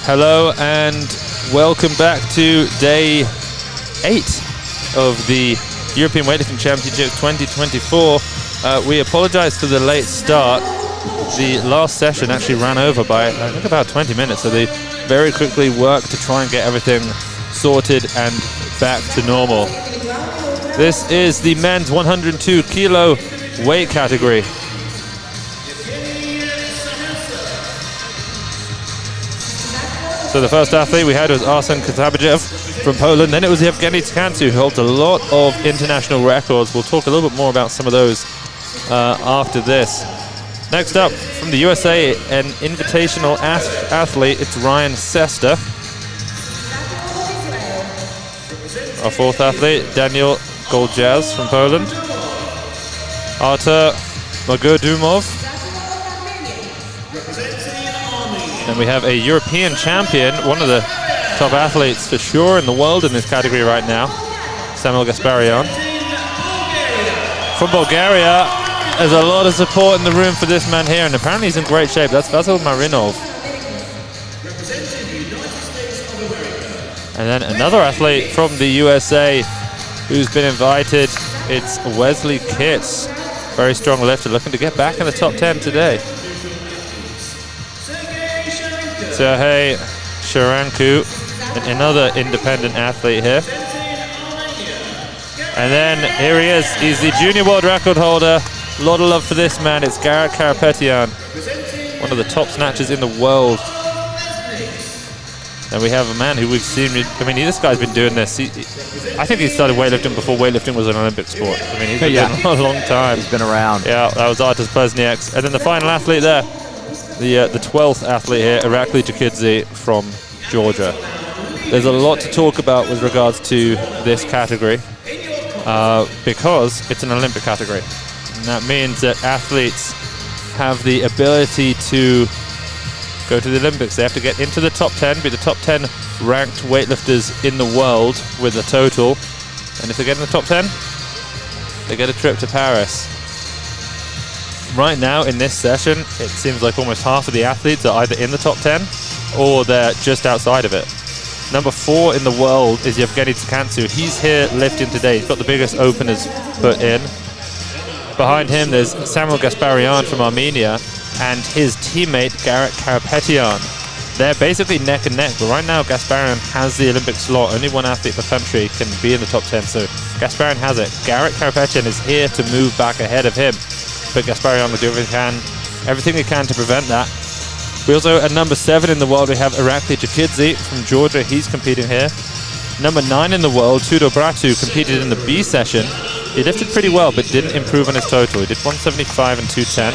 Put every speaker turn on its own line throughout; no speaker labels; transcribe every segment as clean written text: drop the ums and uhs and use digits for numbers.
Hello and welcome back to day 8 of the European Weightlifting Championships 2024. We apologize for the late start. The last session actually ran over by, I think, about 20 minutes, so they very quickly worked to try and get everything sorted and back to normal. This is the men's 102 kilo weight category. So the first athlete we had was Garik Karapetyan from Poland. Then it was Yauheni Tsikhantsou, who holds a lot of international records. We'll talk a little bit more about some of those after this. Next up, from the USA, an invitational athlete, it's Ryan Sester. Our fourth athlete, Daniel Goljaz from Poland. Artur Magodumov. And we have a European champion, one of the top athletes for sure in the world in this category right now, Samuel Gasparyan. From Bulgaria, there's a lot of support in the room for this man here, and apparently he's in great shape. That's Vasil Marinov. And then another athlete from the USA who's been invited, it's Wesley Kitts. Very strong lifter, looking to get back in the top 10 today. Serhei Sharanku, another independent athlete here. And then here he is, he's the junior world record holder. A lot of love for this man, it's Garik Karapetyan, one of the top snatchers in the world. And we have a man who we've seen, I mean, this guy's been doing this. I think he started weightlifting before weightlifting was an Olympic sport. I mean, he's been doing it a long time.
He's been around.
Yeah, that was Artur Plesniaks. And then the final athlete there, the 12th athlete here, Garik Karapetyan from Georgia. There's a lot to talk about with regards to this category because it's an Olympic category. And that means that athletes have the ability to go to the Olympics. They have to get into the top 10, be the top 10 ranked weightlifters in the world with a total. And if they get in the top 10, they get a trip to Paris. Right now in this session, it seems like almost half of the athletes are either in the top 10 or they're just outside of it. Number 4 in the world is Yauheni Tsikhantsou. He's here lifting today. He's got the biggest openers put in. Behind him, there's Samuel Gasparyan from Armenia and his teammate Garik Karapetyan. They're basically neck and neck, but right now Gasparyan has the Olympic slot. Only one athlete per country can be in the top 10, so Gasparyan has it. Garik Karapetyan is here to move back ahead of him, but Gasparyan will do everything he can to prevent that. We also, at number 7 in the world, we have Garik Karapetyan from Georgia. He's competing here. Number 9 in the world, Tudor Bratu, competed in the B session. He lifted pretty well, but didn't improve on his total. He did 175 and 210.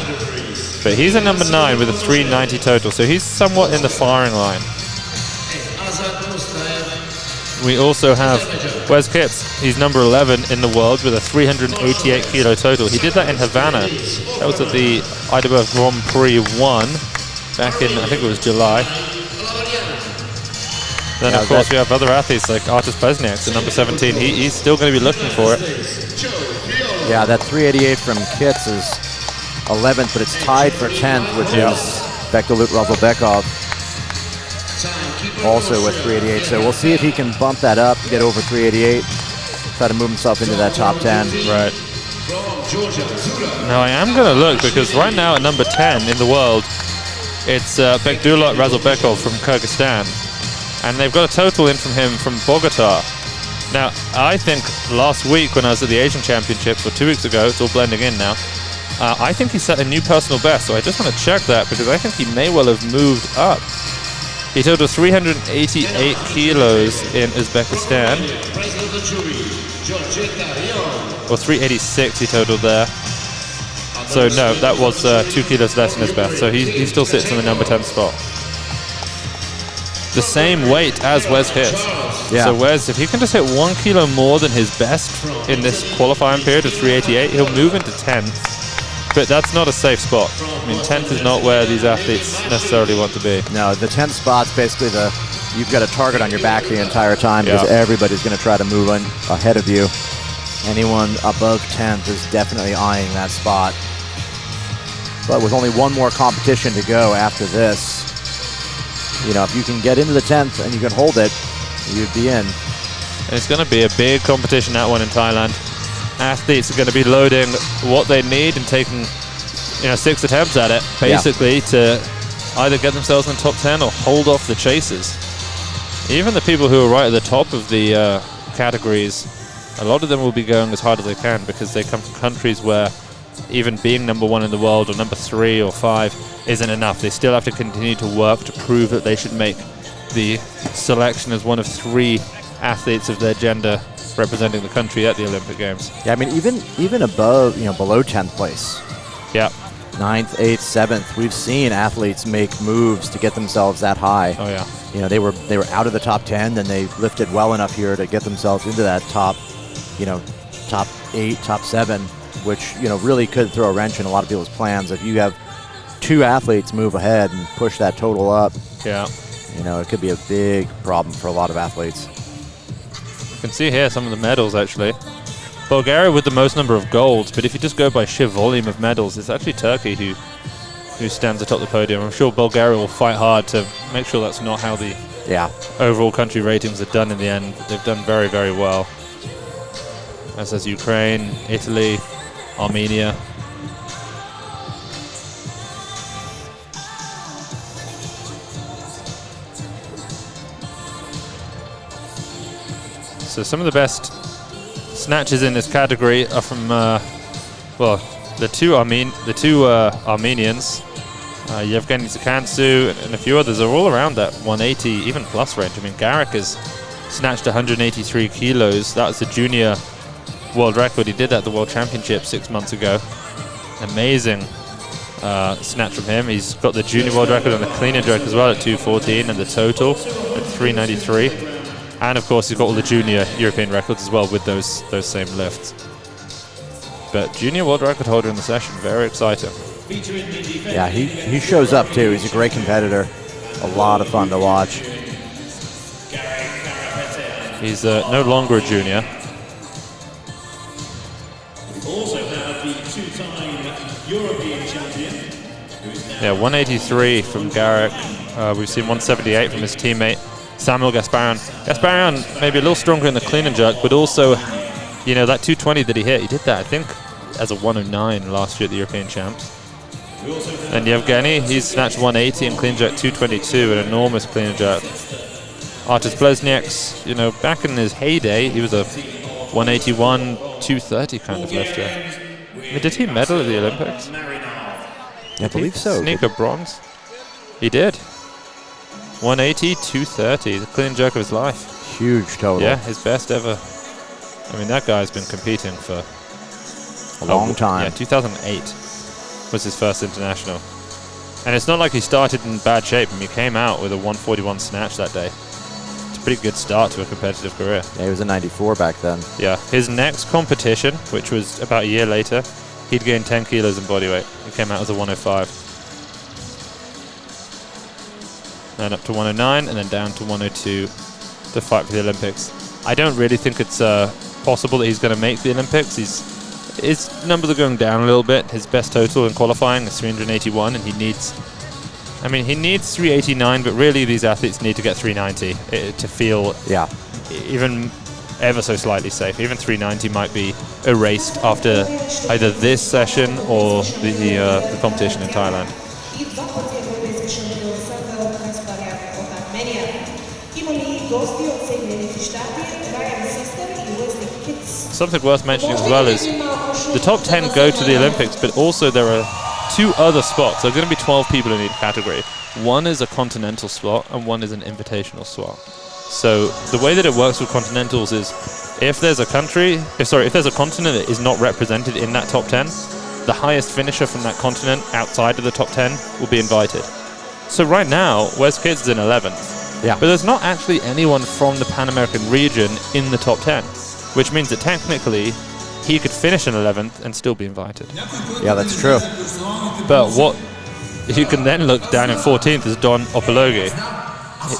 But he's at number 9 with a 390 total, so he's somewhat in the firing line. We also have Wes Kitts. He's number 11 in the world with a 388 kilo total. He did that in Havana. That was at the IWF Grand Prix 1 back in, I think it was July. Then of course we have other athletes like Artur Plesniaks at number 17. He's still going to be looking for it.
Yeah, that 388 from Kitts is 11th, but it's tied for 10th, which is Bektalut Razalbekov, also with 388. So we'll see if he can bump that up, get over 388, try to move himself into that top 10.
Right. Now I am going to look, because right now at number 10 in the world, it's Bektalut Razalbekov from Kyrgyzstan. And they've got a total in from him from Bogota. Now, I think last week when I was at the Asian Championships, or 2 weeks ago, it's all blending in now, I think he set a new personal best, so I just want to check that because I think he may well have moved up. He totaled 388 kilos in Uzbekistan. Or 386 he totaled there. So no, that was 2 kilos less than his best, so he still sits in the number 10 spot. The same weight as Wes Kitts. Yeah. So Wes, if he can just hit 1 kilo more than his best in this qualifying period of 388, he'll move into 10th. But that's not a safe spot. I mean, 10th is not where these athletes necessarily want to be.
No, the 10th spot's basically you've got a target on your back the entire time because everybody's going to try to move in ahead of you. Anyone above 10th is definitely eyeing that spot. But with only one more competition to go after this, you know, if you can get into the 10th and you can hold it, you'd be in.
And it's going to be a big competition, that one in Thailand. Athletes are going to be loading what they need and taking, you know, 6 attempts at it, basically, to either get themselves in the top 10 or hold off the chasers. Even the people who are right at the top of the categories, a lot of them will be going as hard as they can because they come from countries where even being number 1 in the world or number 3 or 5 isn't enough. They still have to continue to work to prove that they should make the selection as one of 3 athletes of their gender representing the country at the Olympic Games.
Yeah, I mean, even above, you know, below 10th place.
Yeah.
9th, 8th, 7th, we've seen athletes make moves to get themselves that high.
Oh yeah.
You know, they were out of the top 10, then they lifted well enough here to get themselves into that top, you know, top 8, top 7, which, you know, really could throw a wrench in a lot of people's plans. If you have 2 athletes move ahead and push that total up,
yeah,
you know, it could be a big problem for a lot of athletes.
You can see here some of the medals, actually. Bulgaria with the most number of golds, but if you just go by sheer volume of medals, it's actually Turkey who stands atop the podium. I'm sure Bulgaria will fight hard to make sure that's not how the overall country ratings are done in the end. They've done very, very well. As has Ukraine, Italy, Armenia. So some of the best snatches in this category are from, well, the two Armenians, Yauheni Tsikhantsou and a few others are all around that 180, even plus range. I mean, Garik has snatched 183 kilos. That was the junior world record. He did that at the World Championships 6 months ago. Amazing snatch from him. He's got the junior world record on the clean and jerk as well at 214 and the total at 393. And of course, he's got all the junior European records as well with those same lifts. But junior world record holder in the session, very exciting.
Yeah, he shows up too. He's a great competitor. A lot of fun to watch.
He's no longer a junior.
We also have the 2-time European champion.
Yeah, 183 from Garik. We've seen 178 from his teammate Samuel Gasparyan. Gasparyan maybe a little stronger in the clean and jerk, but also, you know, that 220 that he hit, he did that, I think, as a 109 last year at the European Champs. And Yauheni, he's snatched 180 and clean jerk 222, an enormous clean and jerk. Artis Blesniak's, you know, back in his heyday, he was a 181, 230 kind of lifter. I mean, did he medal at the Olympics?
I believe so.
Sneaker bronze? He did. 180, 230, the clean jerk of his life.
Huge total.
Yeah, his best ever. I mean, that guy's been competing for
a long time.
Yeah, 2008 was his first international. And it's not like he started in bad shape. I mean, he came out with a 141 snatch that day. It's a pretty good start to a competitive career.
Yeah, he was a 94 back then.
Yeah, his next competition, which was about a year later, he'd gained 10 kilos in body weight. He came out as a 105. And up to 109, and then down to 102 to fight for the Olympics. I don't really think it's possible that he's going to make the Olympics. His numbers are going down a little bit. His best total in qualifying is 381, and he needs 389, but really these athletes need to get 390 to feel even ever so slightly safe. Even 390 might be erased after either this session or the competition in Thailand. Something worth mentioning as well is the top 10 go to the Olympics, but also there are 2 other spots. There are going to be 12 people in each category. One is a continental slot and one is an invitational slot. So the way that it works with continentals is if there's a continent that is not represented in that top 10, the highest finisher from that continent outside of the top 10 will be invited. So right now, Wes Kids is in 11th.
Yeah.
But there's not actually anyone from the Pan American region in the top 10, which means that technically he could finish in 11th and still be invited.
Yeah, that's true.
But what you can then look down in 14th is Don Opologi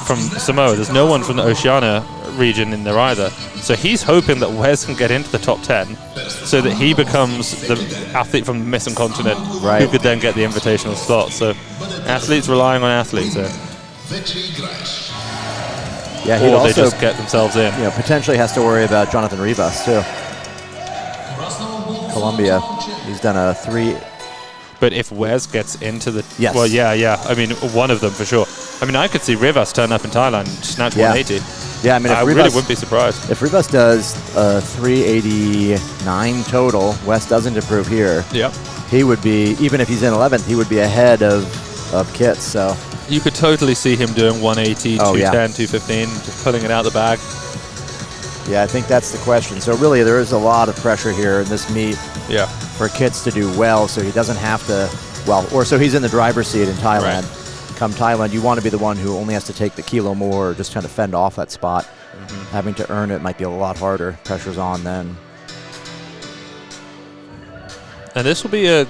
from Samoa. There's no one from the Oceania region in there either. So he's hoping that Wes can get into the top 10 so that he becomes the athlete from the missing continent who could then get the invitational slot. So athletes relying on athletes there.
Yeah, he'd
or
also
they just get themselves in.
potentially has to worry about Jonathan Rivas too. Colombia, he's done a 3.
But if Wes gets into the...
Yes.
Well, yeah. I mean, one of them for sure. I mean, I could see Rivas turn up in Thailand and snatch 180.
Yeah, I mean, if
I
Rivas,
really wouldn't be surprised.
If Rivas does 389 total, Wes doesn't improve here.
Yep.
He would be, even if he's in 11th, he would be ahead of Kits. So
you could totally see him doing 180, 210, 215, just pulling it out the bag.
Yeah, I think that's the question. So really, there is a lot of pressure here in this meet.
Yeah.
For Kits to do well, so he doesn't have to, or so he's in the driver's seat in Thailand.
Right.
Come Thailand, you want to be the one who only has to take the kilo more or just kind of fend off that spot. Having to earn it might be a lot harder. Pressure's on then.
And this will be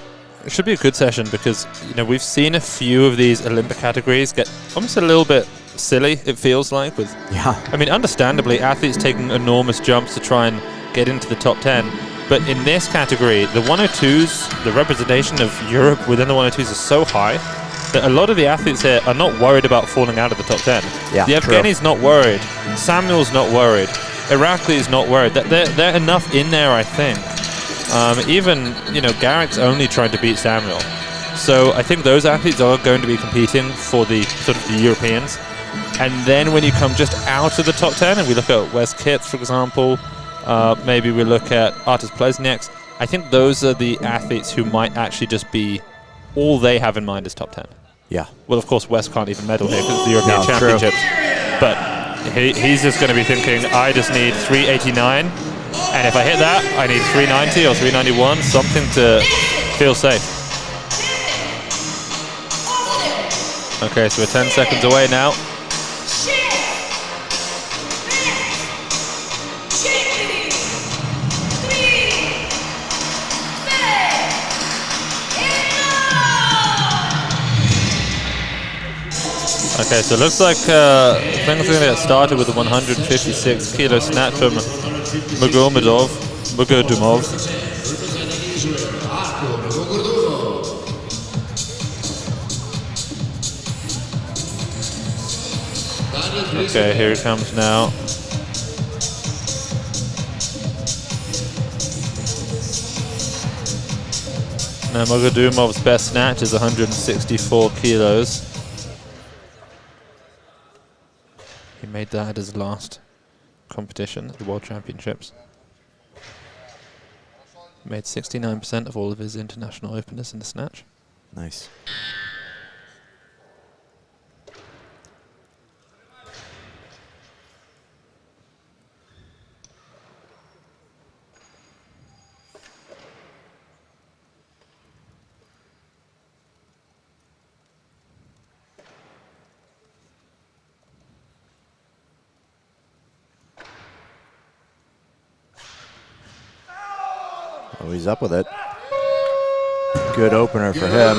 should be a good session because we've seen a few of these Olympic categories get almost a little bit silly. It feels like with I mean, understandably, athletes taking enormous jumps to try and get into the top 10. But in this category, the 102s, the representation of Europe within the 102s is so high that a lot of the athletes here are not worried about falling out of the top 10.
Yeah,
the Yauheni's not worried. Samuel's not worried. Irakli's not worried. They're enough in there, I think. Even, Garik's only trying to beat Samuel. So I think those athletes are going to be competing for the sort of the Europeans. And then when you come just out of the top 10, and we look at Wes Kits, for example, maybe we look at Artis Plesniaks, I think those are the athletes who might actually just be, all they have in mind is top 10.
Yeah.
Well, of course, Wes can't even medal here because it's the European Championships. True. But he's just going to be thinking, I just need 389, and if I hit that, I need 390 or 391, something to feel safe. Okay, so we're 10 seconds away now. Okay, so it looks like things are going to get started with a 156 kilo snatch from Mugomedov. Okay, here he comes now. Now Mugodumov's best snatch is 164 kilos. He made that at his last competition at the World Championships. Made 69% of all of his international openers in the snatch.
Nice. Oh, he's up with it. Good opener for him.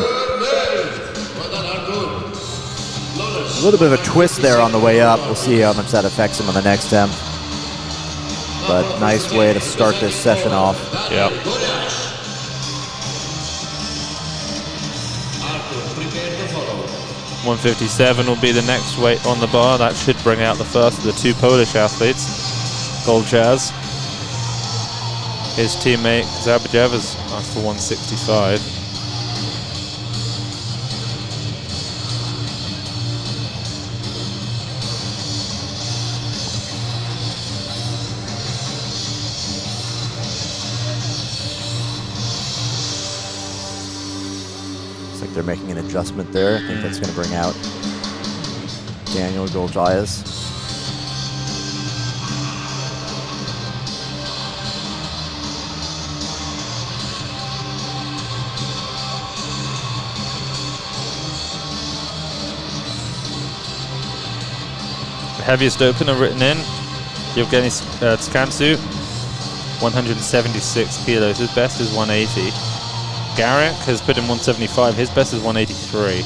A little bit of a twist there on the way up. We'll see how much that affects him on the next attempt. But nice way to start this session off.
Yeah. $157 will be the next weight on the bar. That should bring out the first of the two Polish athletes. Golchaz. His teammate Zabajev has asked for 165.
Looks like they're making an adjustment there. I think that's going to bring out Daniel Golchaz.
Heaviest opener written in, Yauheni Tsikhantsou, 176 kilos. His best is 180. Garik has put in 175. His best is 183.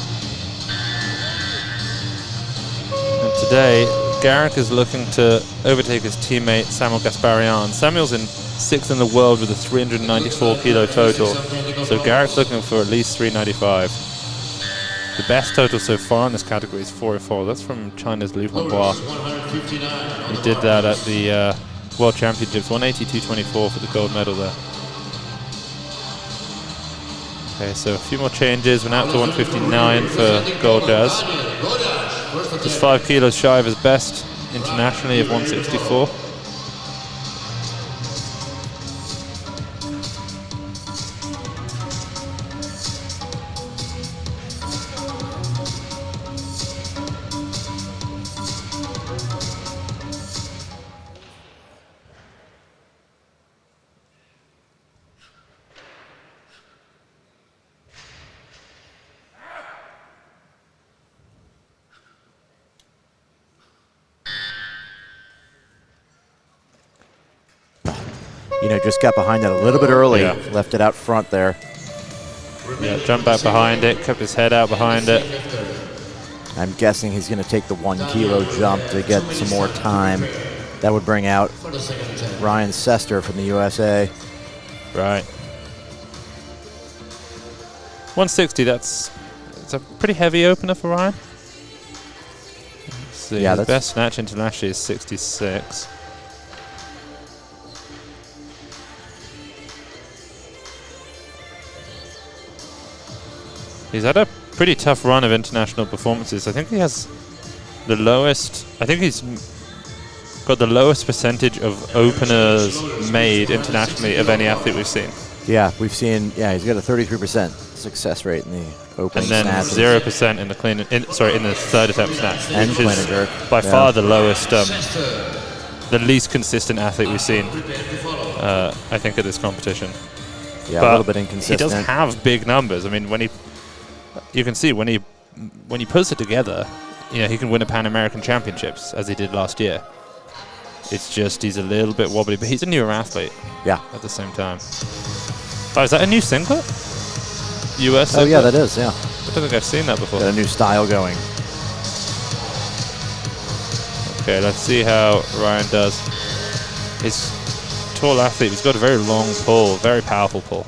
And today, Garik is looking to overtake his teammate Samuel Gasparyan. Samuel's in 6th in the world with a 394 kilo total. So Garik's looking for at least 395. The best total so far in this category is 404. That's from China's Liu Honghua. He did that at the World Championships, 182.24 for the gold medal there. Okay, so a few more changes. Went out to 159 for Goljaz. Just 5 kilos shy of his best internationally of 164.
You know, just got behind that a little bit early.
Yeah.
Left it out front there.
Yeah, jumped back behind it, kept his head out behind it.
I'm guessing he's going to take the 1 kilo jump to get some more time. That would bring out Ryan Sester from the USA.
Right. 160, it's a pretty heavy opener for Ryan. Let's see,
Yeah,
the best snatch internationally is 66. He's had a pretty tough run of international performances. I think he has the lowest, I think he's got the lowest percentage of openers made internationally of any athlete we've seen.
Yeah, we've seen, yeah, he's got a 33% success rate in the opening
and then
snatch.
0% in the clean, in the third attempt snatch,
And
which
clean
is
and jerk.
by far the lowest, the least consistent athlete we've seen, I think, at this competition.
Yeah,
but
a little bit inconsistent.
He does have big numbers. I mean, you can see when he puts it together, you know, he can win a Pan American Championships as he did last year. It's just he's a little bit wobbly, but he's a newer athlete.
Yeah.
At the same time. Oh, is that a new singlet? US singlet?
Oh yeah, that is. Yeah.
I don't think I've seen that before.
Got a new style going.
Okay, let's see how Ryan does. He's a tall athlete. He's got a very long pull, very powerful pull.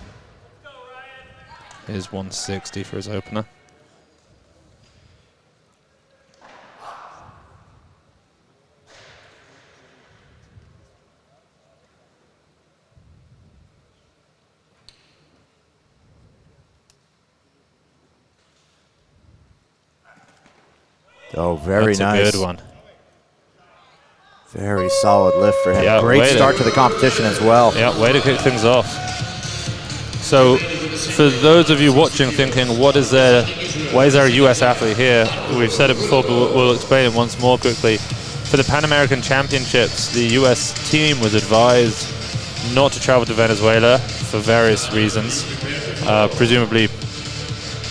Here's 160 for his opener.
Oh, very nice.
That's a good one.
Very solid lift for him.
Yeah,
great start to the competition as well.
Yeah, way to kick things off. So, for those of you watching thinking, why is there a US athlete here? We've said it before, but we'll explain it once more quickly. For the Pan American Championships, the US team was advised not to travel to Venezuela for various reasons, presumably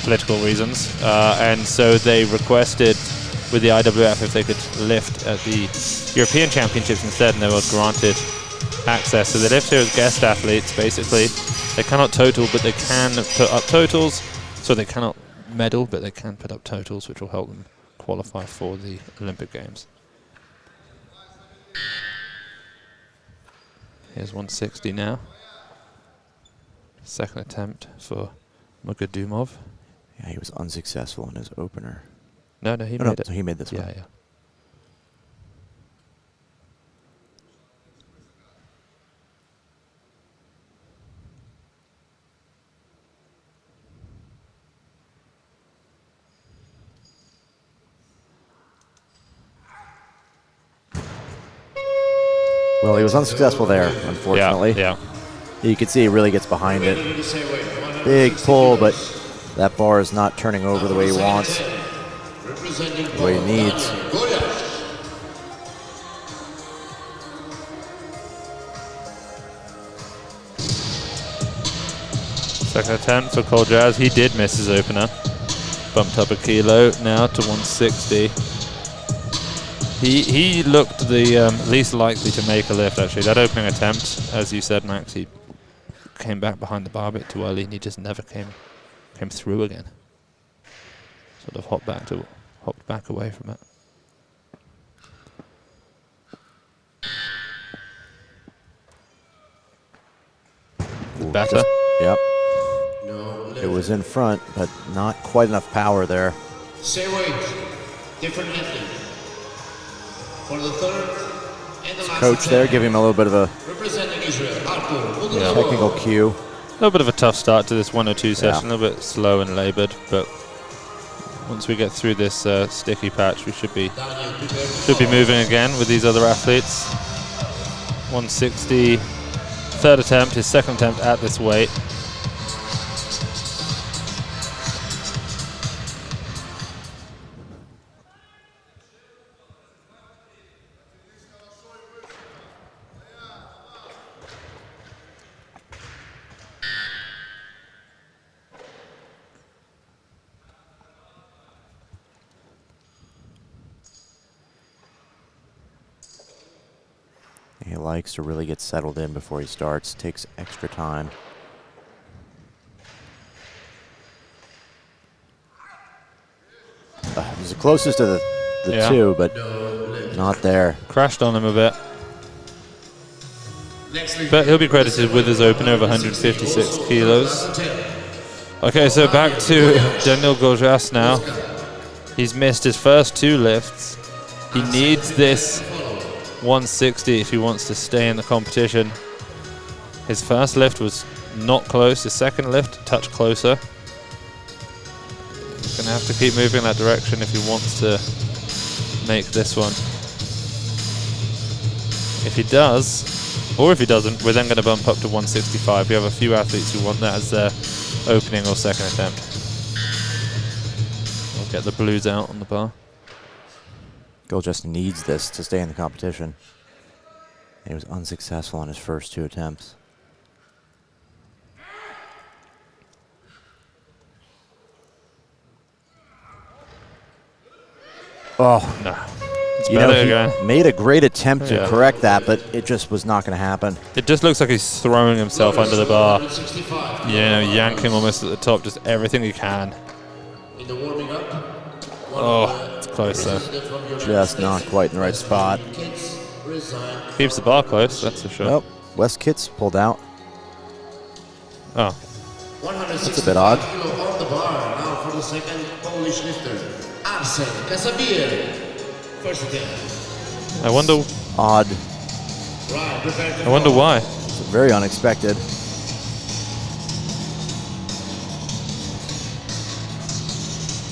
political reasons, and so they requested with the IWF if they could lift at the European Championships instead, and they were granted access. So they lift here as guest athletes, basically. They cannot total, but they can put up totals. So they cannot medal, but they can put up totals, which will help them qualify for the Olympic Games. Here's 160 now. Second attempt for Mugadumov.
Yeah, he was unsuccessful in his opener.
No, he made it.
So he made this one.
Yeah.
Well, he was unsuccessful there, unfortunately.
Yeah.
You can see he really gets behind it. Big pull, but that bar is not turning over the way he wants, the way he needs.
Second attempt for Goljaz. He did miss his opener. Bumped up a kilo now to 160. He looked the least likely to make a lift, actually. That opening attempt, as you said, Max, he came back behind the bar a bit too early, and he just never came through again. Sort of hopped back away from it.
Ooh,
Better.
Yep. It was in front, but not quite enough power there.
Same weight, different lifting. For the third and the last
Coach there giving him a little bit of a
representing Israel,
technical cue.
A little bit of a tough start to this 102 session, a little bit slow and labored, but once we get through this sticky patch, we should be moving again with these other athletes. 160, third attempt, his second attempt at this weight.
He likes to really get settled in before he starts. Takes extra time. He's the closest to the two, but not there.
Crashed on him a bit. But he'll be credited with his opener of 156 kilos. Okay, so back to Daniel Gorjas now. He's missed his first 2 lifts. He needs this 160 if he wants to stay in the competition. His first lift was not close. His second lift, a touch closer. He's going to have to keep moving in that direction if he wants to make this one. If he does, or if he doesn't, we're then going to bump up to 165. We have a few athletes who want that as their opening or second attempt. We'll get the blues out on the bar.
Goal just needs this to stay in the competition. He was unsuccessful on his first 2 attempts. Oh,
no.
You know, he made a great attempt to correct that, but it just was not going to happen.
It just looks like he's throwing himself under the bar. You know, yanking almost at the top, just everything he can.
In the warming up.
Oh, it's close though.
Just not quite in the right spot.
Keeps the bar close, that's for sure.
Nope, Wes Kitts pulled out.
Oh.
That's a bit odd.
On the bar now for the second Polish lifter, Samuel Gasparyan. First attempt.
I wonder.
Odd.
I wonder why.
It's very unexpected.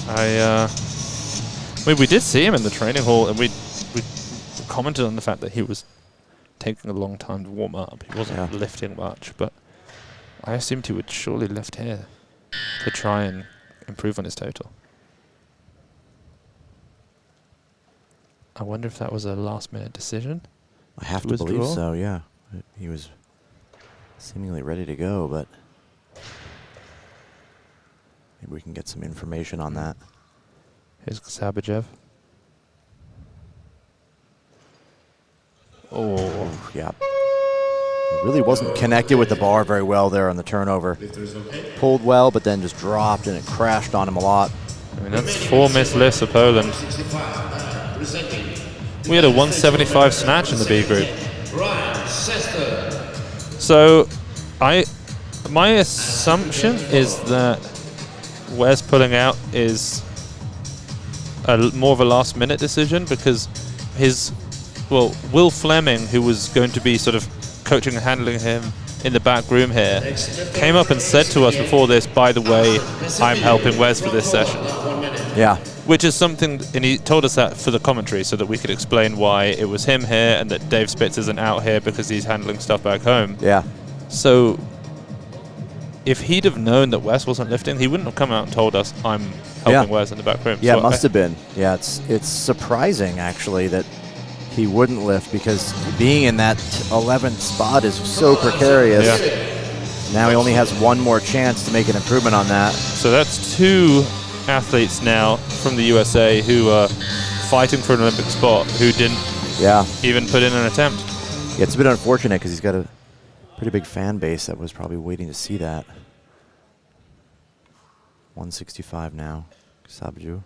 I mean, we did see him in the training hall, and we commented on the fact that he was taking a long time to warm up. He wasn't lifting much, but I assumed he would surely lift here to try and improve on his total. I wonder if that was a last-minute decision.
I have to believe so, yeah. He was seemingly ready to go, but maybe we can get some information on that.
Here's Sabajev. Oh,
yeah. He really wasn't connected with the bar very well there on the turnover. Pulled well, but then just dropped, and it crashed on him a lot.
I mean, that's 4 missed lifts for Poland. We had a 175 snatch in the B group. So, my assumption is that Wes pulling out is more of a last-minute decision because Will Fleming, who was going to be sort of coaching and handling him in the back room here, came up and said to us before this, by the way, I'm helping Wes for this session.
Yeah.
Which is something, and he told us that for the commentary so that we could explain why it was him here and that Dave Spitz isn't out here because he's handling stuff back home.
Yeah.
So if he'd have known that Wes wasn't lifting, he wouldn't have come out and told us, I'm helping Wes in the back room.
Yeah,
so
it must have been. Yeah, it's surprising, actually, that he wouldn't lift because being in that 11th spot is so precarious.
Yeah.
Now he only has one more chance to make an improvement on that.
So that's 2 athletes now from the USA who are fighting for an Olympic spot who didn't even put in an attempt.
Yeah, it's a bit unfortunate because he's got a pretty big fan base that was probably waiting to see that. 165 now, Sabju.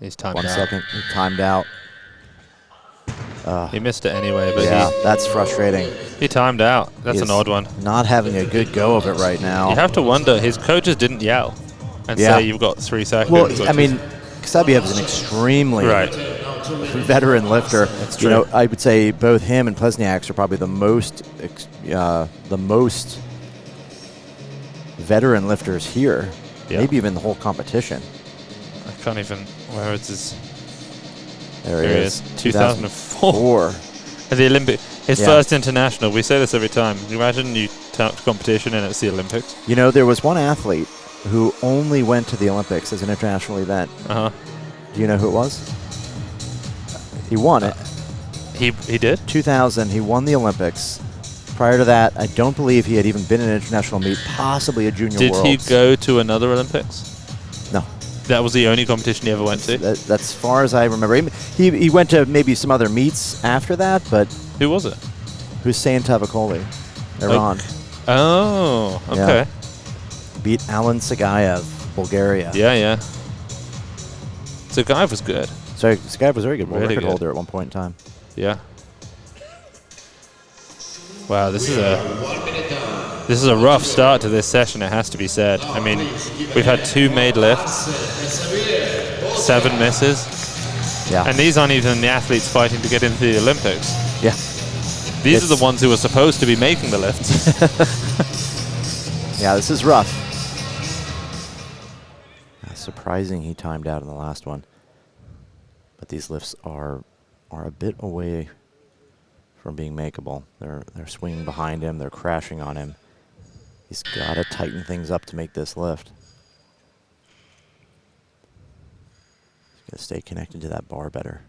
He's timed
1
out.
second. He timed out.
He missed it anyway, but
Yeah, that's frustrating.
he timed out. That's an
He's
odd one.
Not having a good go of it right now.
You have to wonder, his coaches didn't yell and
Yeah.
say you've got 3 seconds.
Well,
or
I mean, Kasabiev is an extremely veteran lifter.
That's
You know,
true.
I would say both him and Plesniaks are probably the most veteran lifters here.
Yeah.
Maybe even the whole competition.
I can't even, where is this?
There
Here
he
he
is.
is. 2004. At the Olympic, his
Yeah.
first international. We say this every time. Can you imagine you turn up to competition and it's the Olympics?
You know, there was one athlete who only went to the Olympics as an international event.
Uh-huh.
Do you know who it was? He won it.
He did?
2000, he won the Olympics. Prior to that, I don't believe he had even been in an international meet, possibly a junior
Did
worlds.
he go to another Olympics?
No.
That was the only competition he ever went to?
That's as far as I remember. He went to maybe some other meets after that, but
Who was it?
Hussein Tavakoli, Iran.
Oh, okay.
Beat Alan Sagaev, Bulgaria.
Yeah. So Guy was good.
So Sagaev was a very good world
Really
record
good.
holder at one point in time.
Yeah. Wow, this is a rough start to this session, it has to be said. I mean, we've had 2 made lifts, 7 misses,
Yeah.
and these aren't even the athletes fighting to get into the Olympics.
Yeah.
These are the ones who are supposed to be making the lifts.
Yeah, this is rough. Surprising he timed out in the last one. But these lifts are a bit away from being makeable. They're swinging behind him. They're crashing on him. He's got to tighten things up to make this lift. He's got to stay connected to that bar better.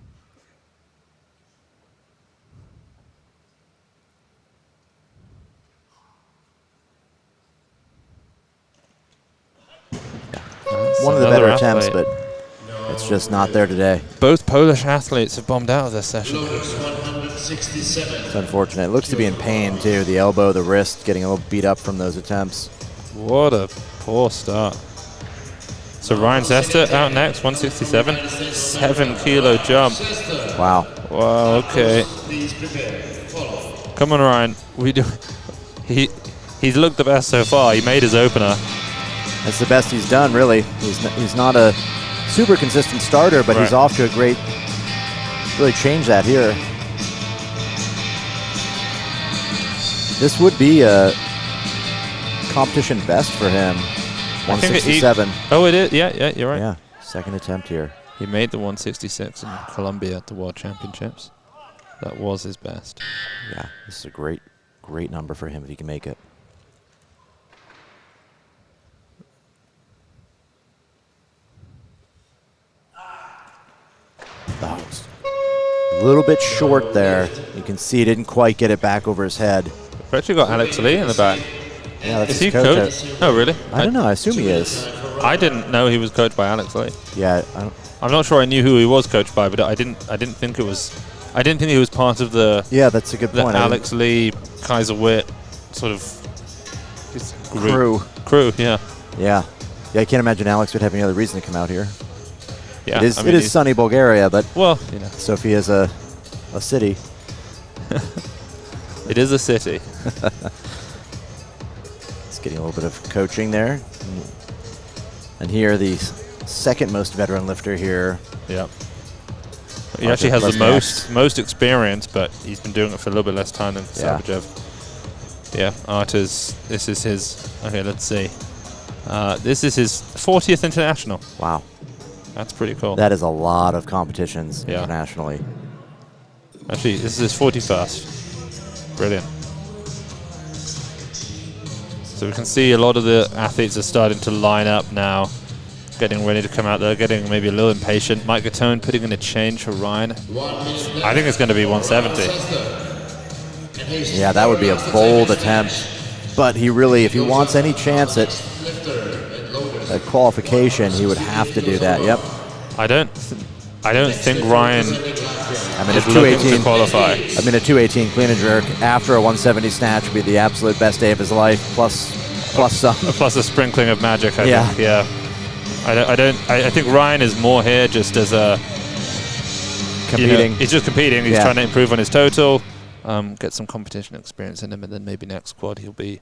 One of the better attempts, but it's just not there today.
Both Polish athletes have bombed out of this session.
It's unfortunate. It looks to be in pain, too. The elbow, the wrist, getting a little beat up from those attempts.
What a poor start. So Ryan Zester out next, 167. 7-kilo jump.
Wow.
Wow, okay. Come on, Ryan. He's looked the best so far. He made his opener.
That's the best he's done, really. He's not a super consistent starter, but he's off to a great, really changed that here. This would be a competition best for him. 167.
Oh, it is? Yeah, you're right.
Yeah, second attempt here.
He made the 166 in Colombia at the World Championships. That was his best.
Yeah, this is a great number for him if he can make it. A little bit short there. You can see he didn't quite get it back over his head.
We've actually got Alex Lee in the back.
Yeah, that's
Is
his
he
coach.
coach? Oh, really?
I don't know. I assume he is.
I didn't know he was coached by Alex Lee.
Yeah,
I'm not sure I knew who he was coached by, but I didn't think it was. I didn't think he was part of the.
Yeah, that's a good
the
point.
Alex Lee, Kaiser Witt, sort of
Crew.
Crew, yeah.
Yeah. Yeah, I can't imagine Alex would have any other reason to come out here.
Yeah.
It is sunny Bulgaria, but
well, you know,
Sofia is a city.
it is a city.
It's getting a little bit of coaching there. And here, the second most veteran lifter here.
Yeah. He actually has the most experience, but he's been doing it for a little bit less time than Sabajev. Yeah, Arturs, this is his, okay, let's see. This is his 40th international.
Wow.
That's pretty cool.
That is a lot of competitions internationally.
Actually, this is his 41st. Brilliant. So we can see a lot of the athletes are starting to line up now, getting ready to come out there, getting maybe a little impatient. Mike Gattone putting in a change for Ryan. I think it's going to be 170.
Yeah, that would be a bold attempt. But he really, if he wants any chance at qualification, he would have to do that. Yep.
I don't think Ryan
a
is looking to qualify.
I mean, a 218 clean and jerk after a 170 snatch would be the absolute best day of his life, plus some.
Plus a sprinkling of magic, I think. Yeah. I think Ryan is more here just as a
Competing.
he's just competing. He's trying to improve on his total, get some competition experience in him, and then maybe next quad he'll be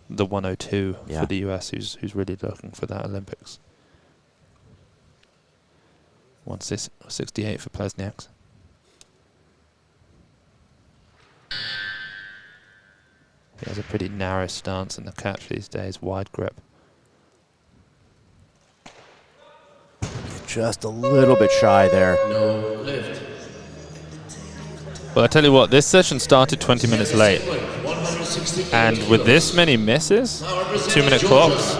the 102 for the US, who's really looking for that Olympics. 168 for Plesniaks. He has a pretty narrow stance in the catch these days, wide grip.
Just a little bit shy there.
No lift.
Well, I tell you what, this session started 20 minutes late. And with this many misses, 2-minute clocks,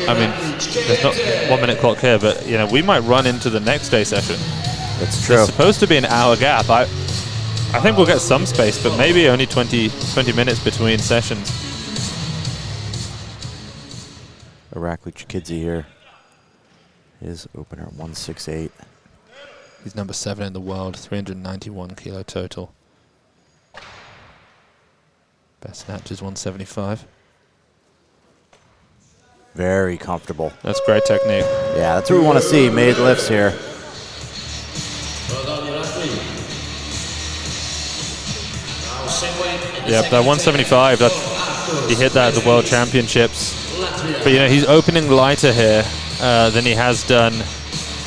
I mean, there's not 1-minute clock here, but you know, we might run into the next day session.
That's true.
It's supposed to be an hour gap. I think we'll get some space, but maybe only 20 minutes between sessions.
Irakli Chikidze here. His opener 168.
He's number 7 in the world, 391 kilo total. Best snatch is 175.
Very comfortable.
That's great technique.
Yeah, that's what we want to see. Made lifts here.
Yep, that 175, he hit that at the World Championships. But you know, he's opening lighter here than he has done,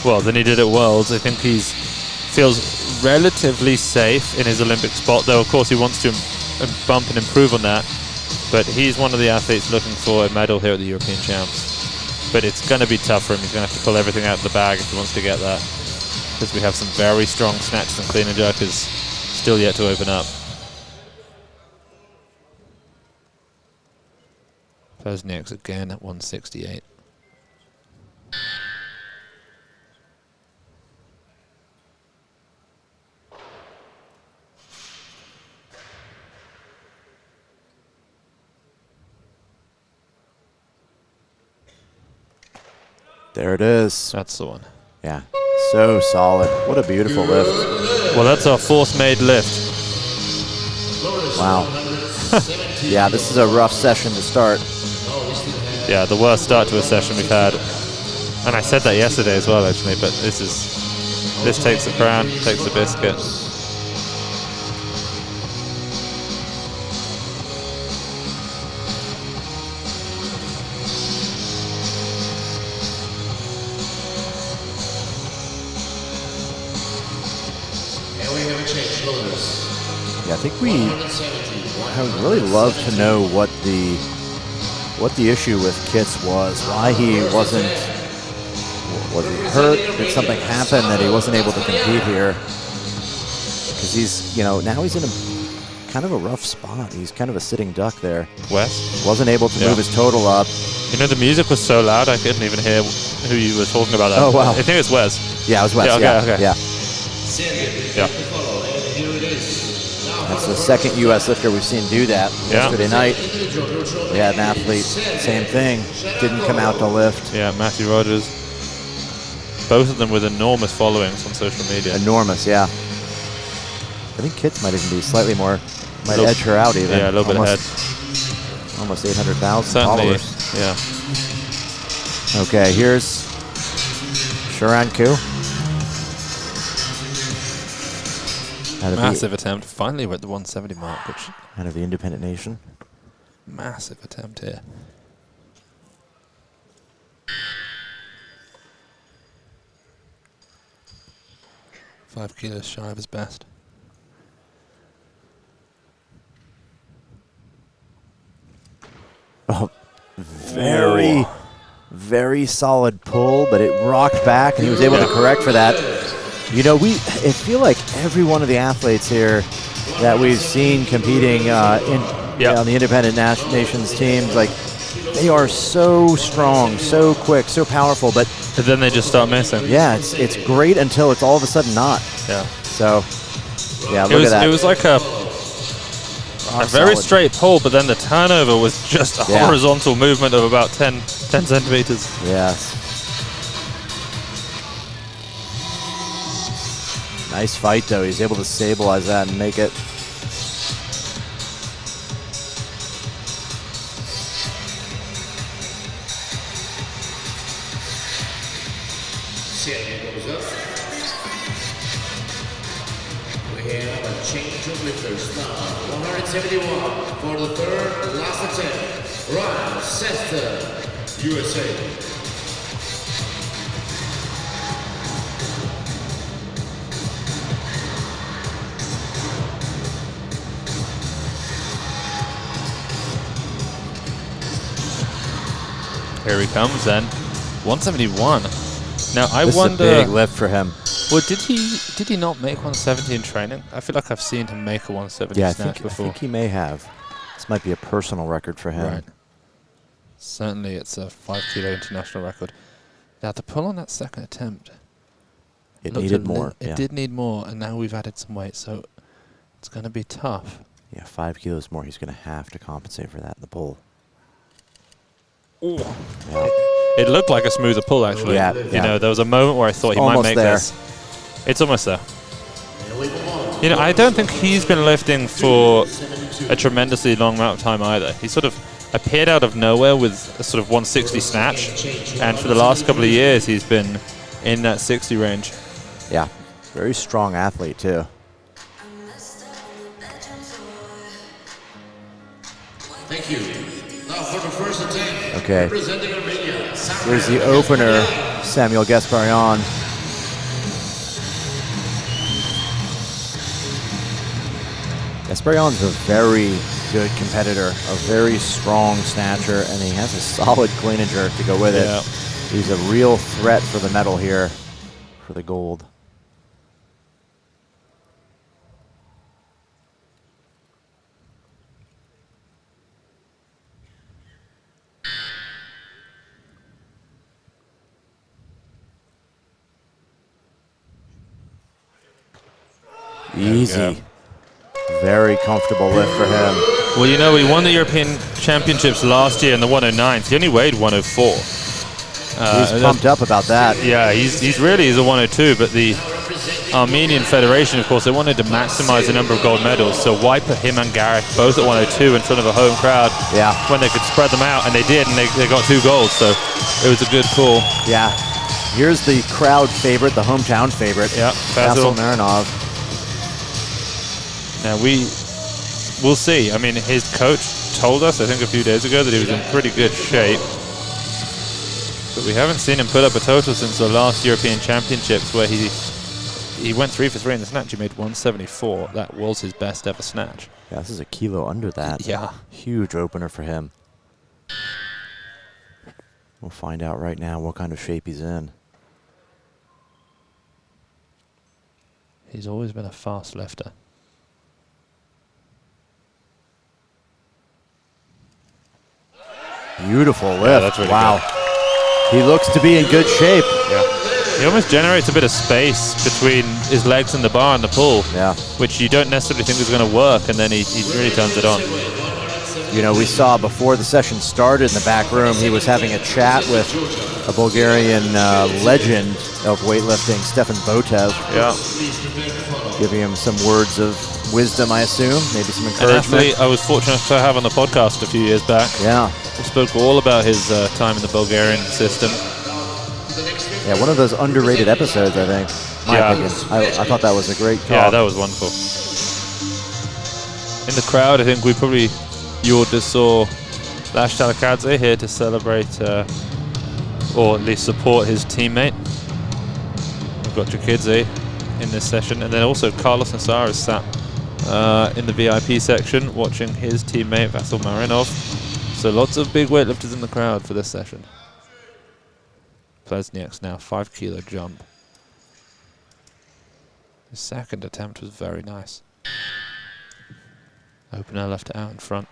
well, than he did at Worlds. I think feels relatively safe in his Olympic spot, though of course he wants to bump and improve on that. But he's one of the athletes looking for a medal here at the European Champs. But it's going to be tough for him. He's going to have to pull everything out of the bag if he wants to get that. Because we have some very strong snatches and clean and jerkers still yet to open up. Plesniaks again at 168.
There it is.
That's the one.
Yeah, so solid. What a beautiful lift.
Well, that's our fourth made lift.
Wow. Yeah, this is a rough session to start.
Yeah, the worst start to a session we've had. And I said that yesterday as well, actually, but this takes the crown, takes the biscuit.
Yeah, I think I would really love to know what the issue with Kitts was. Why he was he hurt? Did something happen that he wasn't able to compete here? Because he's, now he's in a kind of a rough spot. He's kind of a sitting duck there.
Wes?
Wasn't able to move his total up.
You know, the music was so loud I couldn't even hear who you were talking about. That.
Oh, wow.
I think it's Wes.
Yeah, it was Wes.
Yeah, okay.
Yeah.
That's
the second U.S. lifter we've seen do that. Yesterday night, we had an athlete, same thing, didn't come out to lift.
Yeah, Matthew Rogers. Both of them with enormous followings on social media.
Enormous, yeah. I think Kitts might even be slightly more, might edge her out even.
Yeah, a little bit ahead.
Almost 800,000
Certainly,
followers.
yeah.
Okay, here's Sharan Koo.
Massive attempt. Finally we're at the 170 mark, which
out of the independent nation.
Massive attempt here. Five kilos shy of his best.
Oh, very solid pull, but it rocked back, and he was able to correct for that. You know, I feel like every one of the athletes here that we've seen competing on the independent nations teams, like, they are so strong, so quick, so powerful, but
then they just start missing.
Yeah, it's great until it's all of a sudden not.
Yeah.
So, yeah, look at that.
It was like a very straight pull, but then the turnover was just a horizontal movement of about 10 centimeters.
Yes. Nice fight, though. He's able to stabilize that and make it.
change of lifters now. 171 for the third last attempt. Ryan Sester, USA.
Here he comes then. 171. Now I
This
wonder.
is a big lift for him.
Well, did he not make 170 in training? I feel like I've seen him make a 170
Yeah,
snatch
I
before.
think he may have. This might be a personal record for him.
Right. Certainly, it's a 5 kilo international record. Now the pull on that second attempt.
It
looked
needed more.
It did need more, and now we've added some weight, so it's going to be tough.
Yeah, 5 kilos more. He's going to have to compensate for that in the pull.
Ooh.
Yeah.
It looked like a smoother pull, actually.
Yeah,
You
yeah.
know, there was a moment where I thought he might
Almost
make
there.
this. It's almost there. You know, I don't think he's been lifting for a tremendously long amount of time either. He sort of appeared out of nowhere with a sort of 160 snatch, and for the last couple of years he's been in that 60 range.
Yeah, very strong athlete too.
Thank you. Now for the first attempt.
Okay.
Representing Armenia.
Here's the opener, Samuel Gasparyan. Gasparyan's a very good competitor, a very strong snatcher, and he has a solid clean and jerk to go with
Yeah.
it. He's a real threat for the medal here, for the gold. Easy. Very comfortable lift for him.
Well, you know, he won the European Championships last year in the 109s. He only weighed 104.
He's pumped up about that.
Yeah, he's really a 102, but the Armenian Federation, of course, they wanted to maximize the number of gold medals, so why put him and Garik both at 102 in front of a home crowd when they could spread them out, and they did, and they got 2 golds, so it was a good call.
Yeah. Here's the crowd favorite, the hometown favorite,
Yeah,
Vasyl Marinov.
Now we'll see. I mean, his coach told us, I think a few days ago, that he was in pretty good shape. But we haven't seen him put up a total since the last European Championships, where he went 3 for 3 in the snatch. He made 174. That was his best ever snatch.
Yeah, this is a kilo under that.
Yeah.
Huge opener for him. We'll find out right now what kind of shape he's in.
He's always been a fast lifter.
Beautiful lift.
Yeah, that's really
wow.
good.
He looks to be in good shape.
Yeah. He almost generates a bit of space between his legs and the bar and the pull, which you don't necessarily think is going to work, and then he really turns it on.
You know, we saw before the session started in the back room, he was having a chat with a Bulgarian legend of weightlifting, Stefan Botev.
Yeah.
Giving him some words of wisdom, I assume, maybe some encouragement.
An athlete I was fortunate to have on the podcast a few years back.
Yeah.
We spoke all about his time in the Bulgarian system.
Yeah, one of those underrated episodes, I think. My opinion. I thought that was a great talk.
Yeah, that was wonderful. In the crowd, I think you all just saw Lash Talakadze here to celebrate, or at least support his teammate. We've got Jakidze in this session, and then also Carlos Nassar is sat in the VIP section watching his teammate Vasyl Marinov. So lots of big weightlifters in the crowd for this session. Plesniak's now 5 kilo jump. His second attempt was very nice. Opener left it out in front.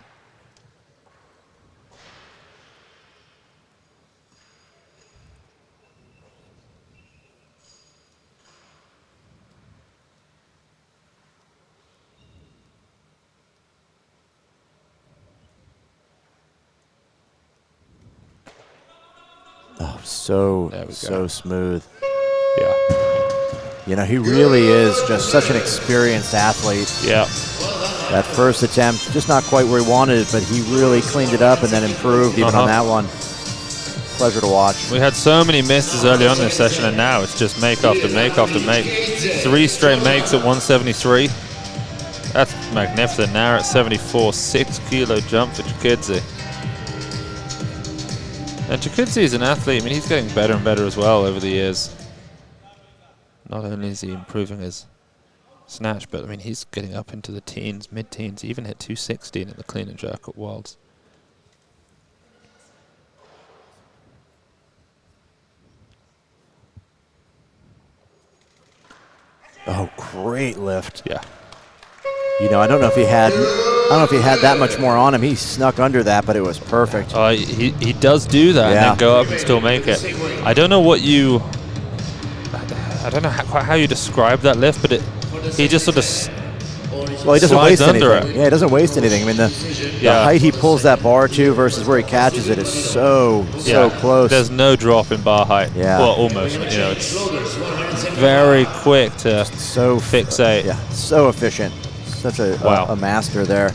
Oh, so smooth.
Yeah.
You know, he really is just such an experienced athlete.
Yeah.
That first attempt, just not quite where he wanted it, but he really cleaned it up and then improved even on that one. Pleasure to watch.
We had so many misses early on in this session, and now it's just make after make after make. 3 straight makes at 173. That's magnificent. Now at 74, 6 kilo jump for Tsikhantsou. And Tsikhantsou is an athlete. I mean, he's getting better and better as well over the years. Not only is he improving his snatch, but I mean, he's getting up into the teens, mid-teens. He even hit 216 in the clean and jerk at Worlds.
Oh, great lift.
Yeah.
You know, I don't know if he had that much more on him. He snuck under that, but it was perfect.
He does do that and then go up and still make it. I don't know what you, I don't know quite how you describe that lift, but he just sort of
well, he doesn't waste anything.
It.
Yeah, he doesn't waste anything. I mean, the height he pulls that bar to versus where he catches it is so close.
There's no drop in bar height.
Yeah.
Well, almost. You know, it's very quick to fixate.
Yeah, so efficient. Such a master there.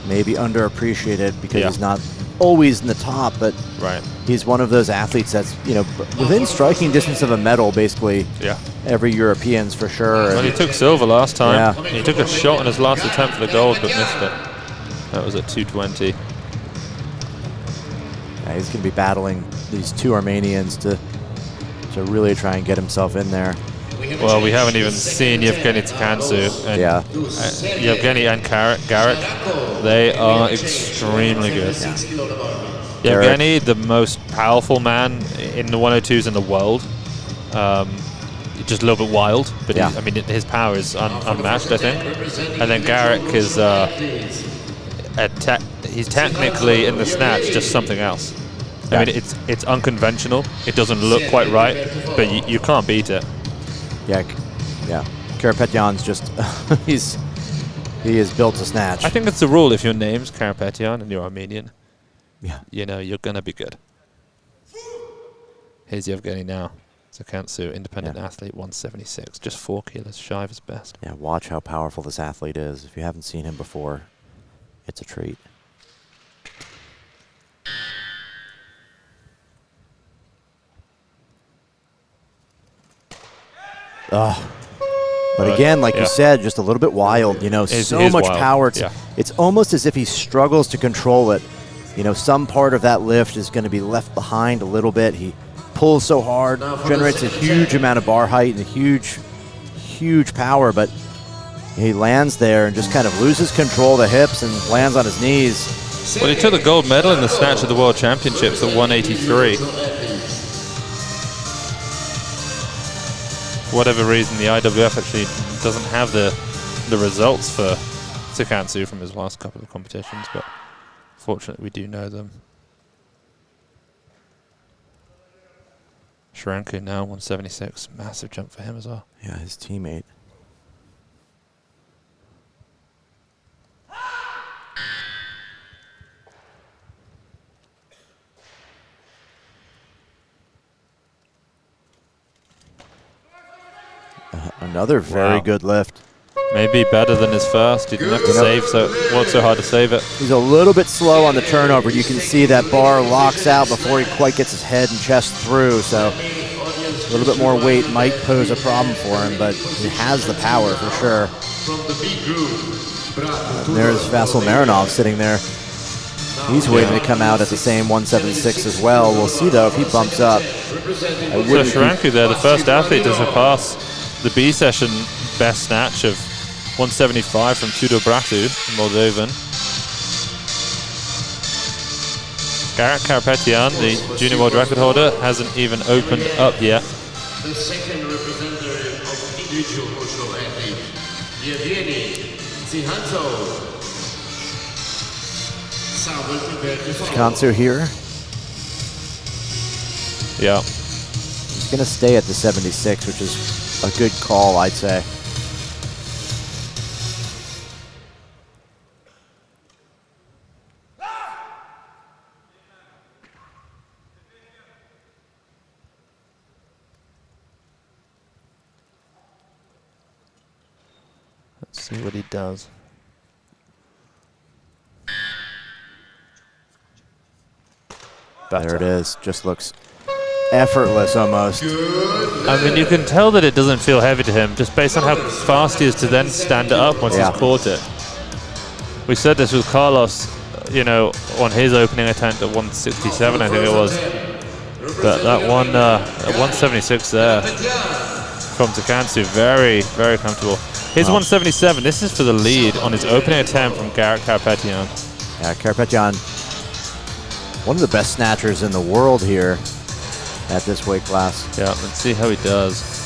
Maybe underappreciated because he's not always in the top, but he's one of those athletes that's, you know, within striking distance of a medal, basically.
Yeah.
Every Europeans for sure.
Well, he took silver last time. Yeah. He took a shot in his last attempt for the gold, but missed it. That was at 220.
Yeah, he's going to be battling these two Armenians to really try and get himself in there.
Well, we haven't even seen Yauheni Tsikhantsou. Yauheni and Garik. They are extremely good. Yeah. Yauheni, the most powerful man in the 102s in the world. Just a little bit wild, but I mean, his power is unmatched, I think. And then Garik is he's technically in the snatch just something else. I mean, it's unconventional. It doesn't look quite right, but you can't beat it.
Yeah. Karapetyan's just he is built to snatch.
I think it's the rule. If your name's Karapetyan and you're Armenian, you know you're gonna be good. Here's Yauheni now. Tsikhantsou, independent athlete, 176, just 4 kilos shy of his best.
Yeah, watch how powerful this athlete is. If you haven't seen him before, it's a treat. But again, like you said, just a little bit wild, you know, so much power. It's almost as if he struggles to control it. You know, some part of that lift is going to be left behind a little bit. He pulls so hard, generates a huge amount of bar height and huge power, but he lands there and just kind of loses control of the hips and lands on his knees.
Well, he took the gold medal in the snatch at the World Championships at 183. For whatever reason, the IWF actually doesn't have the results for Tsikhantsou from his last couple of competitions, but fortunately we do know them. Shranku now, 176. Massive jump for him as well.
Yeah, his teammate. Another very good lift.
Maybe better than his first. He didn't have to save, so it wasn't so hard to save it.
He's a little bit slow on the turnover. You can see that bar locks out before he quite gets his head and chest through, so a little bit more weight might pose a problem for him, but he has the power for sure. And there's Vasil Marinov sitting there. He's waiting to come out at the same 176 as well. We'll see, though, if he bumps up.
So Shranku there, the first athlete to surpass the B session best snatch of 175 from Tudor Bratu, Moldovan. Garik Karapetyan, the junior world record holder, hasn't even opened up yet.
The second representative of individual cultural athlete, Yauheni Tsikhantsou.
Tsikhantsou here.
Yeah.
He's going to stay at the 76, which is a good call, I'd say.
Let's see what he does.
There it is. Just looks effortless almost.
I mean, you can tell that it doesn't feel heavy to him just based on how fast he is to then stand it up once he's caught it. We said this with Carlos, you know, on his opening attempt at 167, I think it was. But that one, at 176 there from Tsikhantsou, very, very comfortable. His 177, this is for the lead on his opening attempt from Garik Karapetyan.
Yeah, Karapetyan, one of the best snatchers in the world here at this weight class.
Yeah, let's see how he does.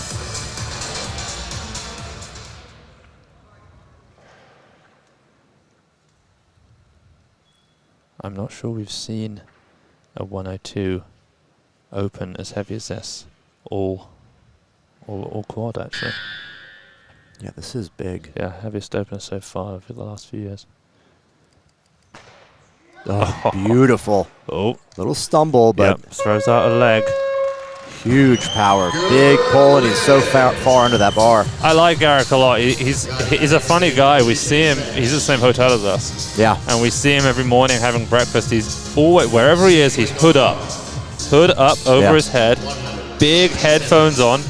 I'm not sure we've seen a 102 open as heavy as this all quad, actually.
Yeah, this is big.
Yeah, heaviest opener so far over the last few years.
Oh, beautiful.
Oh,
little stumble, but
throws out a leg.
Huge power, big pull, and he's so far under that bar.
I like Garik a lot. He's a funny guy. We see him. He's in the same hotel as us.
Yeah.
And we see him every morning having breakfast. He's always, wherever he is, he's hood up over his head, big headphones on.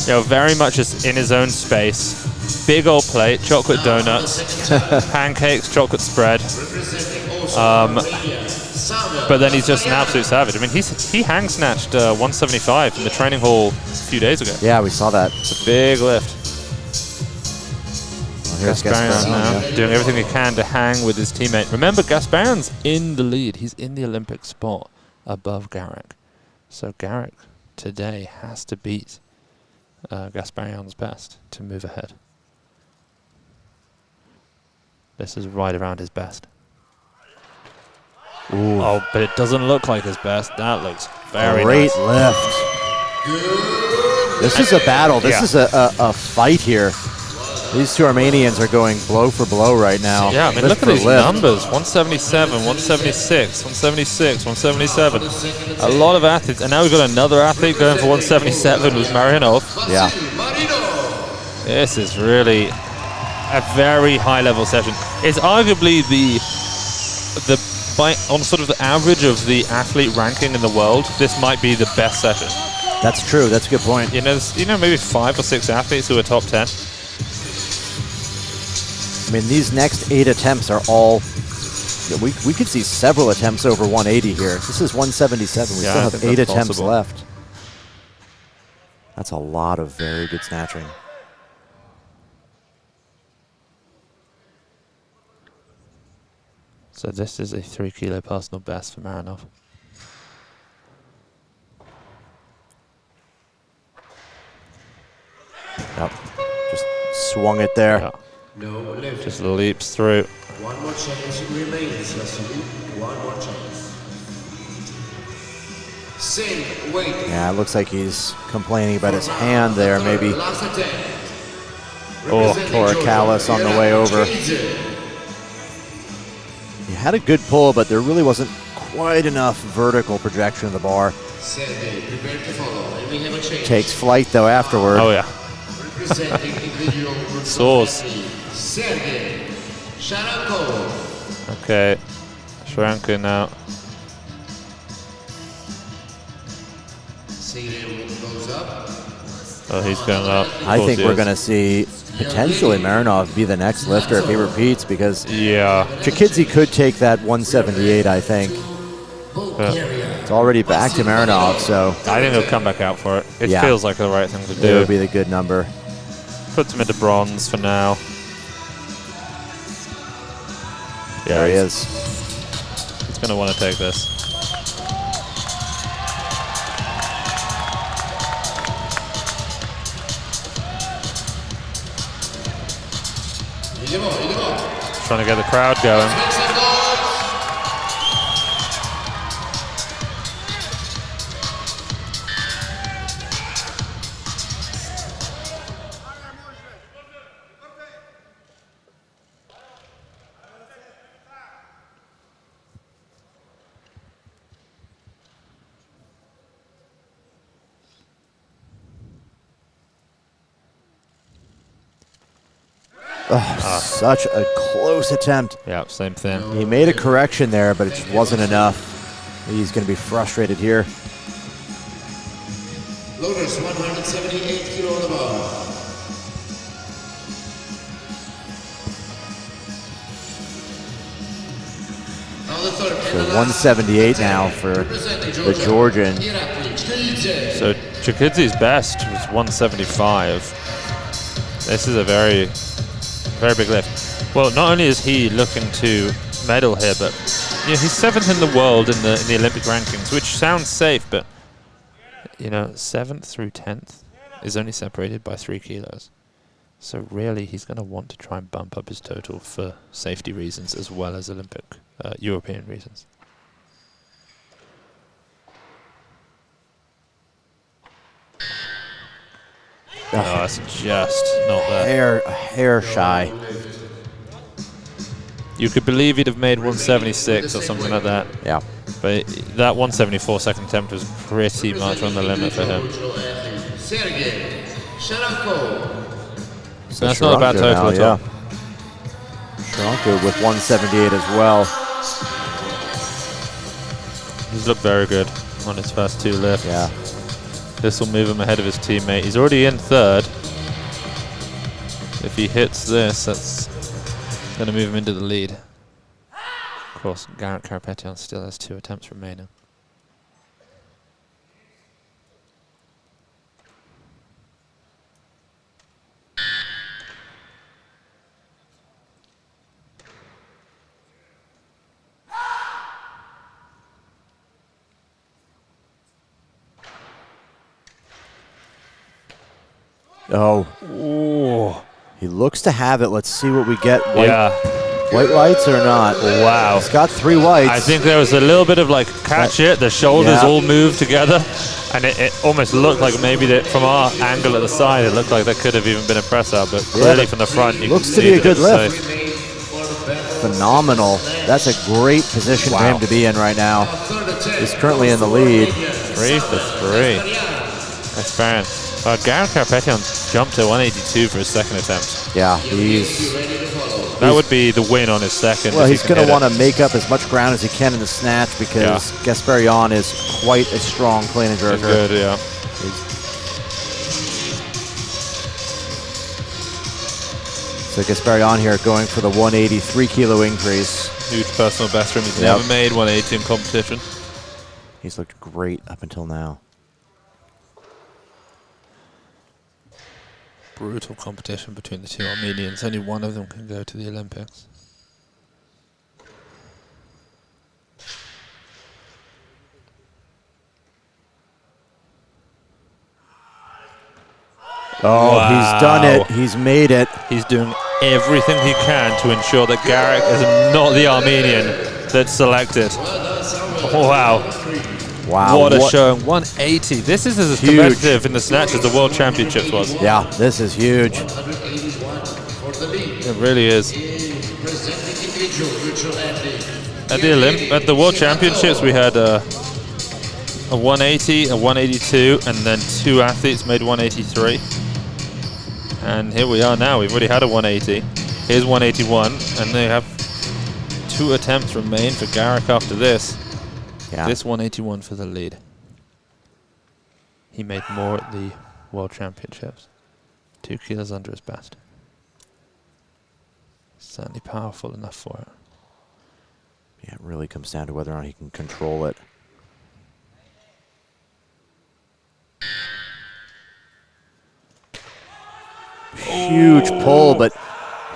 You know, very much just in his own space. Big old plate, chocolate donuts, pancakes, chocolate spread. But then he's just an absolute savage. I mean, he hang snatched 175 in the training hall a few days ago.
Yeah, we saw that.
It's a big lift.
Well, here's
Gasparyan now doing everything he can to hang with his teammate. Remember, Gasparyan's in the lead. He's in the Olympic spot above Garik. So Garik today has to beat Gasparyan's best to move ahead. This is right around his best.
Ooh.
Oh, but it doesn't look like his best. That looks very
great
nice.
lift. This is a battle. This is a fight here. These two Armenians are going blow for blow right now.
Yeah, I mean, look at these numbers. 177, 176, 176, 177. A lot of athletes. And now we've got another athlete going for 177 with Marianov.
Yeah.
This is really a very high-level session. It's arguably on sort of the average of the athlete ranking in the world, this might be the best session.
That's true. That's a good point.
You know, maybe 5 or 6 athletes who are top 10.
I mean, these next 8 attempts are all. We could see several attempts over 180 here. This is 177. We still have 8 attempts left. That's a lot of very good snatching.
So this is a 3 kilo personal best for Marianov.
Yep. Just swung it there.
Yeah. Just leaps through.
One more chance remains, Yauheni. One more chance. Same weight.
Yeah, it looks like he's complaining about his hand there, maybe.
Last attempt.
Tore a callus on the way over. He had a good pull, but there really wasn't quite enough vertical projection of the bar.
Sergey, prepare to follow. And we have a change.
Takes flight, though, afterward.
Oh, yeah.
Representing individual group
Soars.
Sergey Sharanko.
Okay. Sharanko now.
Goes up.
Oh, he's going up.
I think we're going to see potentially Marianov be the next lifter if he repeats, because Chikidze could take that 178, I think. It's already back to Marianov, so
I think he'll come back out for it. It feels like the right thing to do.
It would be the good number.
Puts him into bronze for now. Yeah,
there he is.
He's going to want to take this. Trying to get the crowd going.
Oh, such a close attempt.
Yeah, same thing.
He made a correction there, but it just wasn't enough. He's going to be frustrated here.
Floaters 178 kilo on the bar.
So 178 now for the Georgian.
So Chikidze's best was 175. This is a very, very big lift. Well, not only is he looking to medal here, but he's 7th in the world in the Olympic rankings, which sounds safe, but 7th through 10th is only separated by 3 kilos. So really, he's going to want to try and bump up his total for safety reasons as well as European reasons. Oh, that's just not there.
A hair shy.
You could believe he'd have made 176 or something like that.
Yeah.
But that 174 second attempt was pretty much on the limit for him. So that's not a bad total at all.
Sharanko with 178 as well.
He's looked very good on his first 2 lifts.
Yeah.
This will move him ahead of his teammate. He's already in 3rd. If he hits this, that's going to move him into the lead. Of course, Garik Karapetyan still has 2 attempts remaining.
Oh.
Ooh.
He looks to have it. Let's see what we get. White
Yeah.
lights or not?
Wow.
He's got 3 whites.
I think there was a little bit of catch it. The shoulders all moved together. And it almost looked like maybe that from our angle at the side, it looked like there could have even been a press out. But clearly from the front, you
looks
can
to
see
be a good
that
lift. Phenomenal. That's a great position for him to be in right now. He's currently in the lead.
3 for 3. That's bad. Garik Karapetyan jumped to 182 for his second attempt.
Yeah,
that would be the win on his second.
Well, he's going to want to make up as much ground as he can in the snatch because Gasparyan is quite a strong clean and jerker.
Good, yeah.
So Gasparyan here going for the 183 kilo increase.
Huge personal best for him. He's never made 180 in competition.
He's looked great up until now.
Brutal competition between the 2 Armenians. Only one of them can go to the Olympics.
Oh,
wow.
He's done it. He's made it.
He's doing everything he can to ensure that Garik is not the Armenian that's selected. Oh, wow.
Wow.
What a showing. 180. This is as competitive in the snatch as the World Championships was.
Yeah, this is huge.
It really is. At the World Championships, we had a 180, a 182, and then 2 athletes made 183. And here we are now. We've already had a 180. Here's 181, and they have 2 attempts remain for Garik after this.
Yeah.
This 181 for the lead. He made more at the World Championships. 2 kilos under his best. Certainly powerful enough for it.
Yeah, it really comes down to whether or not he can control it. Huge pull, but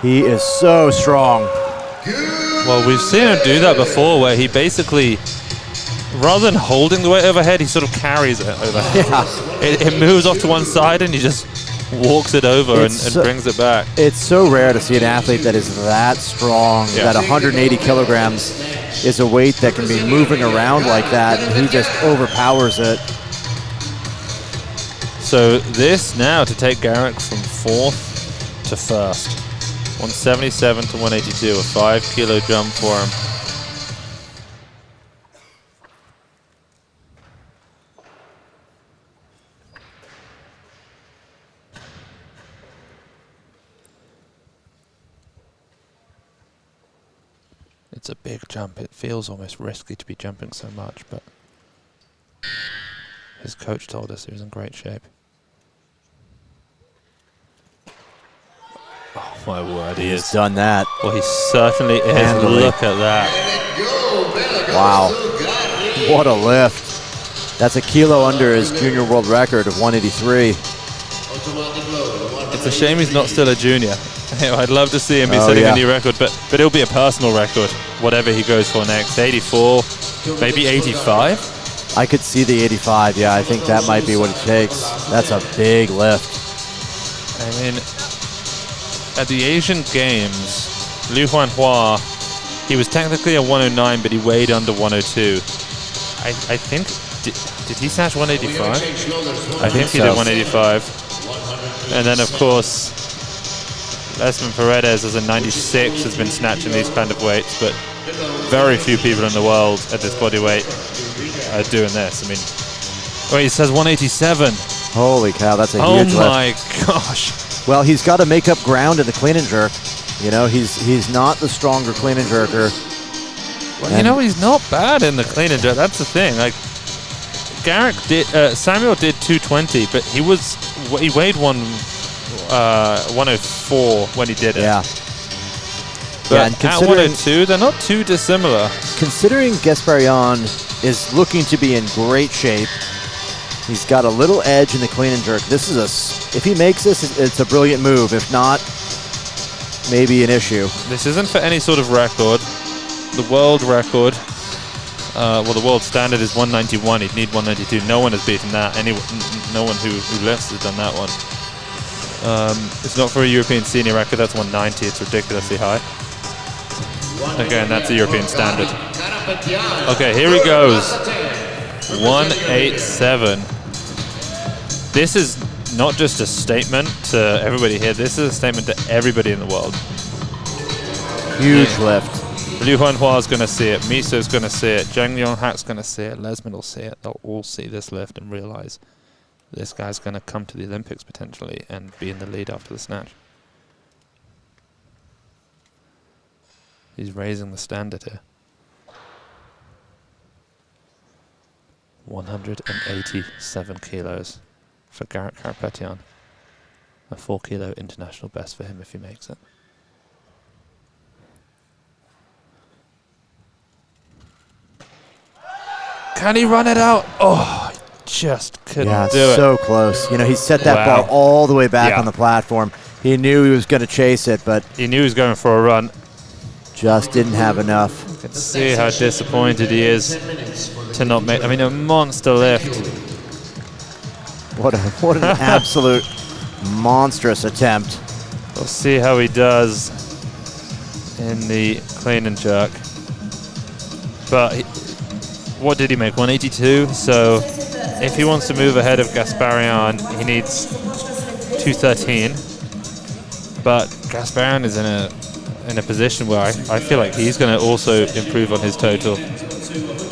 he is so strong.
Well, we've seen him do that before, where he basically, rather than holding the weight overhead, he sort of carries it overhead.
Yeah.
It moves off to one side and he just walks it over and brings it back.
It's so rare to see an athlete that is that strong, that 180 kilograms is a weight that can be moving around like that, and he just overpowers it.
So this now to take Garik from 4th to 1st. 177 to 182, a 5 kilo jump for him. It's a big jump. It feels almost risky to be jumping so much, but His coach told us he was in great shape. Oh my word, he
He's
is.
done that.
Well, he certainly is.
Handily.
Look at that.
Wow. What a lift. That's a kilo under his junior world record of 183.
It's a shame he's not still a junior. I'd love to see him be setting a new record, but it'll be a personal record, whatever he goes for next. 84, maybe 85?
I could see the 85, yeah. I think that might be what it takes. That's a big lift.
I mean, at the Asian Games, Liu Huanhua, he was technically a 109, but he weighed under 102. I think, did he snatch 185? I think he did 185. And then, of course, Espen Paredes as a 96 has been snatching these kind of weights, but very few people in the world at this body weight are doing this. I mean, wait, it says 187.
Holy cow, that's a huge lift.
Oh my gosh.
Well, he's got to make up ground in the clean and jerk. You know, he's not the stronger clean and jerker.
Well, you know, he's not bad in the clean and jerk. That's the thing. Like, Samuel did 220, but he weighed 104 when he did it.
Yeah.
But and at 102, they're not too dissimilar.
Considering Gasparyan is looking to be in great shape, he's got a little edge in the clean and jerk. This is if he makes this, it's a brilliant move. If not, maybe an issue.
This isn't for any sort of record. The world record, the world standard is 191. He'd need 192. No one has beaten that. No one who lifts has done that one. It's not for a European senior record. That's 190. It's ridiculously high. Again, that's the European standard. Okay, here he goes. 187. This is not just a statement to everybody here. This is a statement to everybody in the world.
Huge lift.
Liu Huanhua's going to see it. Miso's going to see it. Zhang Yonghak's going to see it. Lesman will see it. They'll all see this lift and realize this guy's going to come to the Olympics potentially and be in the lead after the snatch. He's raising the standard here. 187 kilos for Garik Karapetyan. A 4 kilo international best for him if he makes it. Can he run it out? Oh, just couldn't do it.
So close. You know, he set that bar all the way back on the platform. He knew he was going to chase it, but
he knew he was going for a run.
Just didn't have enough.
You can see how disappointed he is to not make. I mean, a monster lift.
What an absolute monstrous attempt.
We'll see how he does in the clean and jerk. But what did he make? 182. So if he wants to move ahead of Gasparyan, he needs 213. But Gasparyan is in a position where I feel like he's going to also improve on his total.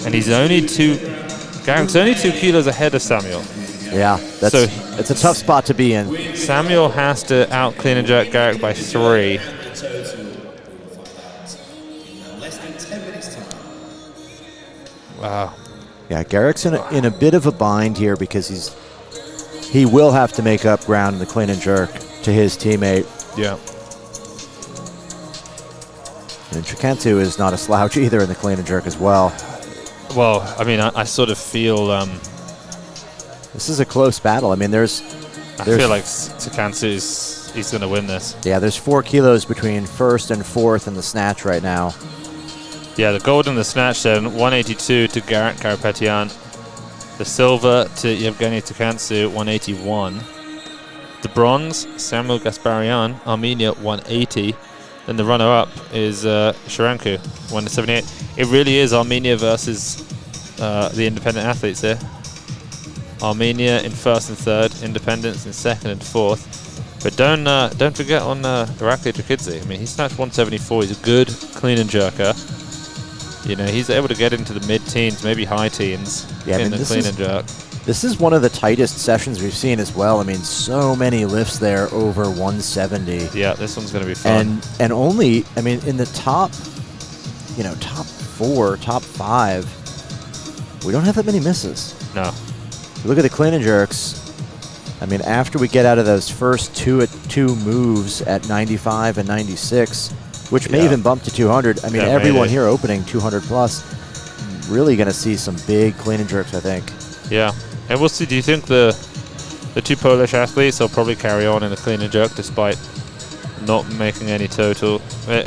And he's only Garik's only 2 kilos ahead of Samuel.
Yeah, it's a tough spot to be in.
Samuel has to out clean and jerk Garik by 3. Wow.
Yeah, Garik's in a bit of a bind here because he will have to make up ground in the clean and jerk to his teammate.
Yeah.
And Tsikhantsou is not a slouch either in the clean and jerk as well.
Well, I mean, I sort of feel
this is a close battle. I mean, I
feel like Tsikhantsou he's going to win this.
Yeah, there's 4 kilos between first and fourth in the snatch right now.
Yeah, the gold in the snatch then, 182 to Garik Karapetyan. The silver to Yauheni Tsikhantsou, 181. The bronze, Samuel Gasparyan, Armenia, 180. Then the runner-up is Sharanku, 178. It really is Armenia versus the independent athletes here. Armenia in first and third, independents in second and fourth. But don't forget on Irakli Drakidze. I mean, he snatched 174. He's a good clean and jerker. You know, he's able to get into the mid-teens, maybe high teens in the clean and jerk.
This is one of the tightest sessions we've seen as well. I mean, so many lifts there over 170.
Yeah, this one's going to be fun.
And only, I mean, in the top 4, top 5, we don't have that many misses.
No.
Look at the clean and jerks. I mean, after we get out of those first two moves at 95 and 96, which may even bump to 200. I mean,
Yeah,
everyone
maybe.
here opening 200 plus. Really going to see some big clean and jerks, I think.
Yeah, and we'll see. Do you think the two Polish athletes will probably carry on in the clean and jerk despite not making any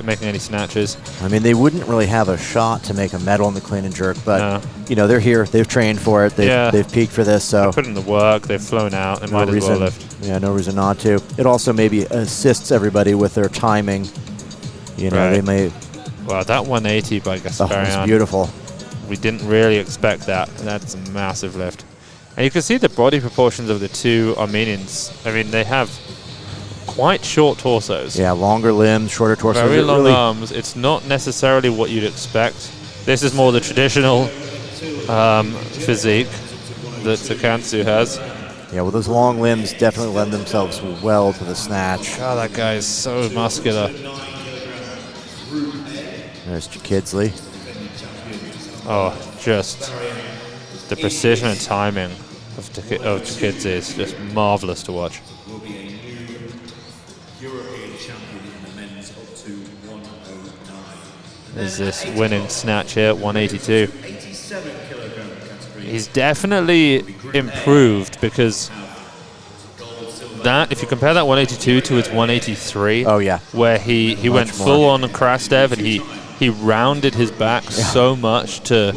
making any snatches?
I mean, they wouldn't really have a shot to make a medal in the clean and jerk, but
No.
you know, they're here. They've trained for it. They've peaked for this, so
Put in the work. They've flown out. They might as well lift.
Yeah, no reason not to. It also maybe assists everybody with their timing. You know, they may.
Wow, that 180 by
Oh,
Gasparyan.
it's beautiful.
We didn't really expect that. That's a massive lift. And you can see the body proportions of the two Armenians. I mean, they have quite short torsos.
Yeah, longer limbs, shorter torsos.
Very long arms. It's not necessarily what you'd expect. This is more the traditional physique that Tsikhantsou has.
Yeah, well, those long limbs definitely lend themselves well to the snatch.
God, that guy is so muscular.
There's Chikidze.
Oh, just the precision and timing of Chikidze is just marvelous to watch.
Will be a new European champion in the men's up to 109.
There's this winning snatch here at 182.
87 kilogram category.
He's definitely improved because that, if you compare that 182 to his 183,
oh yeah,
where he went
more.
full on Krastev and he rounded his back so much to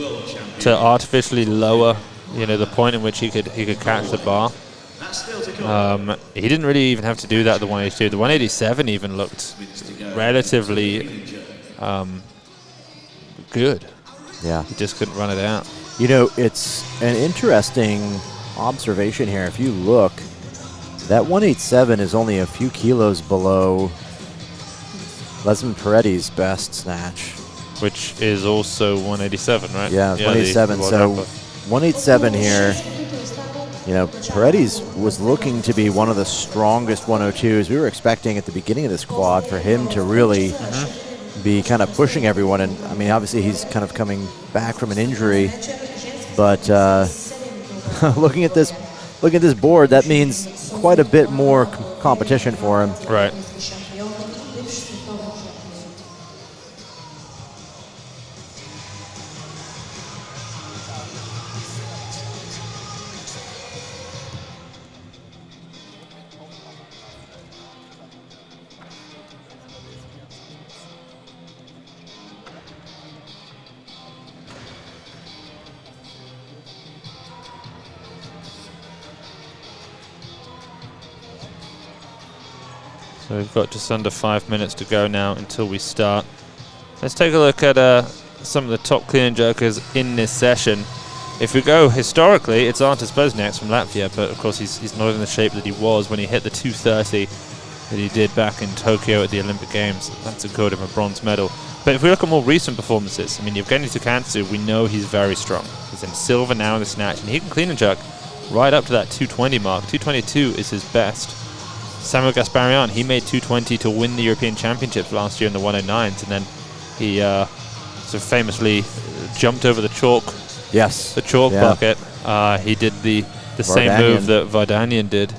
artificially lower, you know, the point in which he could catch the bar. He didn't really even have to do that at the 182. The 187 even looked relatively good.
Yeah.
He just couldn't run it out.
You know, it's an interesting observation here. If you look, that 187 is only a few kilos below Lesman Peretti's best snatch.
Which is also 187, right?
Yeah, 187. So 187 here. You know, Peretti's was looking to be one of the strongest 102s. We were expecting at the beginning of this quad for him to really be kind of pushing everyone. And I mean, obviously he's kind of coming back from an injury. But looking at this board, that means quite a bit more competition for him.
Right. So we've got just under 5 minutes to go now until we start. Let's take a look at some of the top clean and jerkers in this session. If we go historically, it's Artis Bosniaks from Latvia, but of course he's not in the shape that he was when he hit the 230 that he did back in Tokyo at the Olympic Games. That's equaled him a bronze medal. But if we look at more recent performances, I mean, Yauheni Tsikhantsou, we know he's very strong. He's in silver now in the snatch, and he can clean and jerk right up to that 220 mark. 222 is his best. Samuel Gasparyan, he made 220 to win the European Championships last year in the 109s, and then he so famously jumped over the chalk.
Yes.
The chalk bucket. He did the same move that Vardanyan did.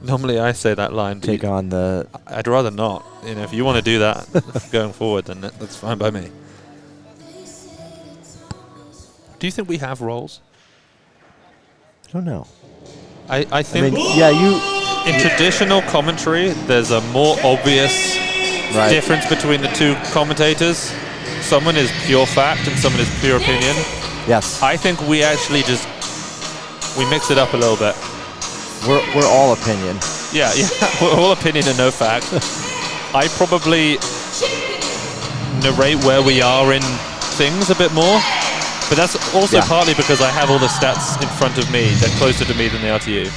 Normally I say that line. But
Take on the...
I'd rather not. You know, if you want to do that going forward, then that's fine by me. Do you think we have roles?
I don't know.
I think
yeah,
in traditional commentary, there's a more obvious difference between the two commentators. Someone is pure fact and someone is pure opinion.
Yes.
I think we actually we mix it up a little bit.
We're all opinion.
Yeah, we're all opinion and no fact. I probably narrate where we are in things a bit more, but that's also partly because I have all the stats in front of me. They're closer to me than they are to you.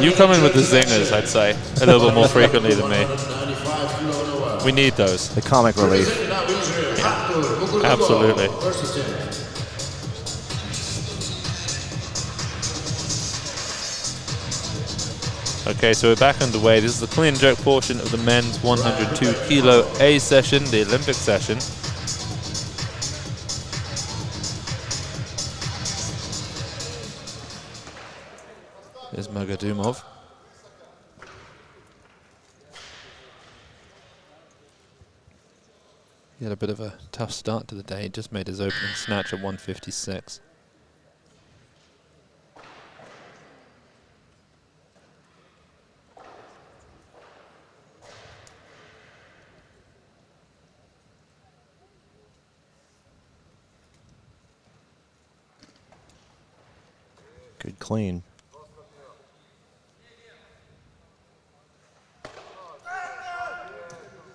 You come in with the zingers, I'd say, a little bit more frequently than me. We need those.
The comic relief.
Yeah, absolutely. Okay, so we're back underway. This is the clean and jerk portion of the men's 102 kilo A session, the Olympic session. There's Mogadumov. He had a bit of a tough start to the day. He just made his opening snatch at 156.
Good clean.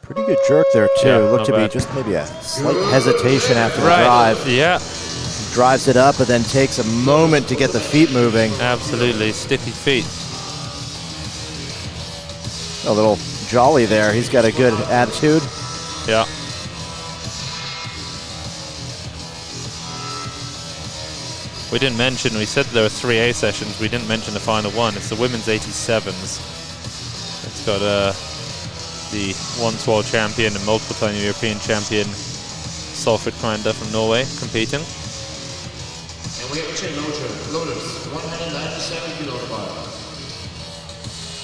Pretty good jerk there, too.
Yeah,
Looked to be just maybe a slight hesitation after the drive.
Yeah.
Drives it up and then takes a moment to get the feet moving.
Absolutely. Sticky feet.
A little jolly there. He's got a good attitude.
Yeah. We didn't mention, we said there were 3 A sessions. We didn't mention the final one. It's the women's 87s. It's got the once world champion and multiple time European champion Solfrid Krander from Norway competing.
And we have a chain loaders, 197 kilogram.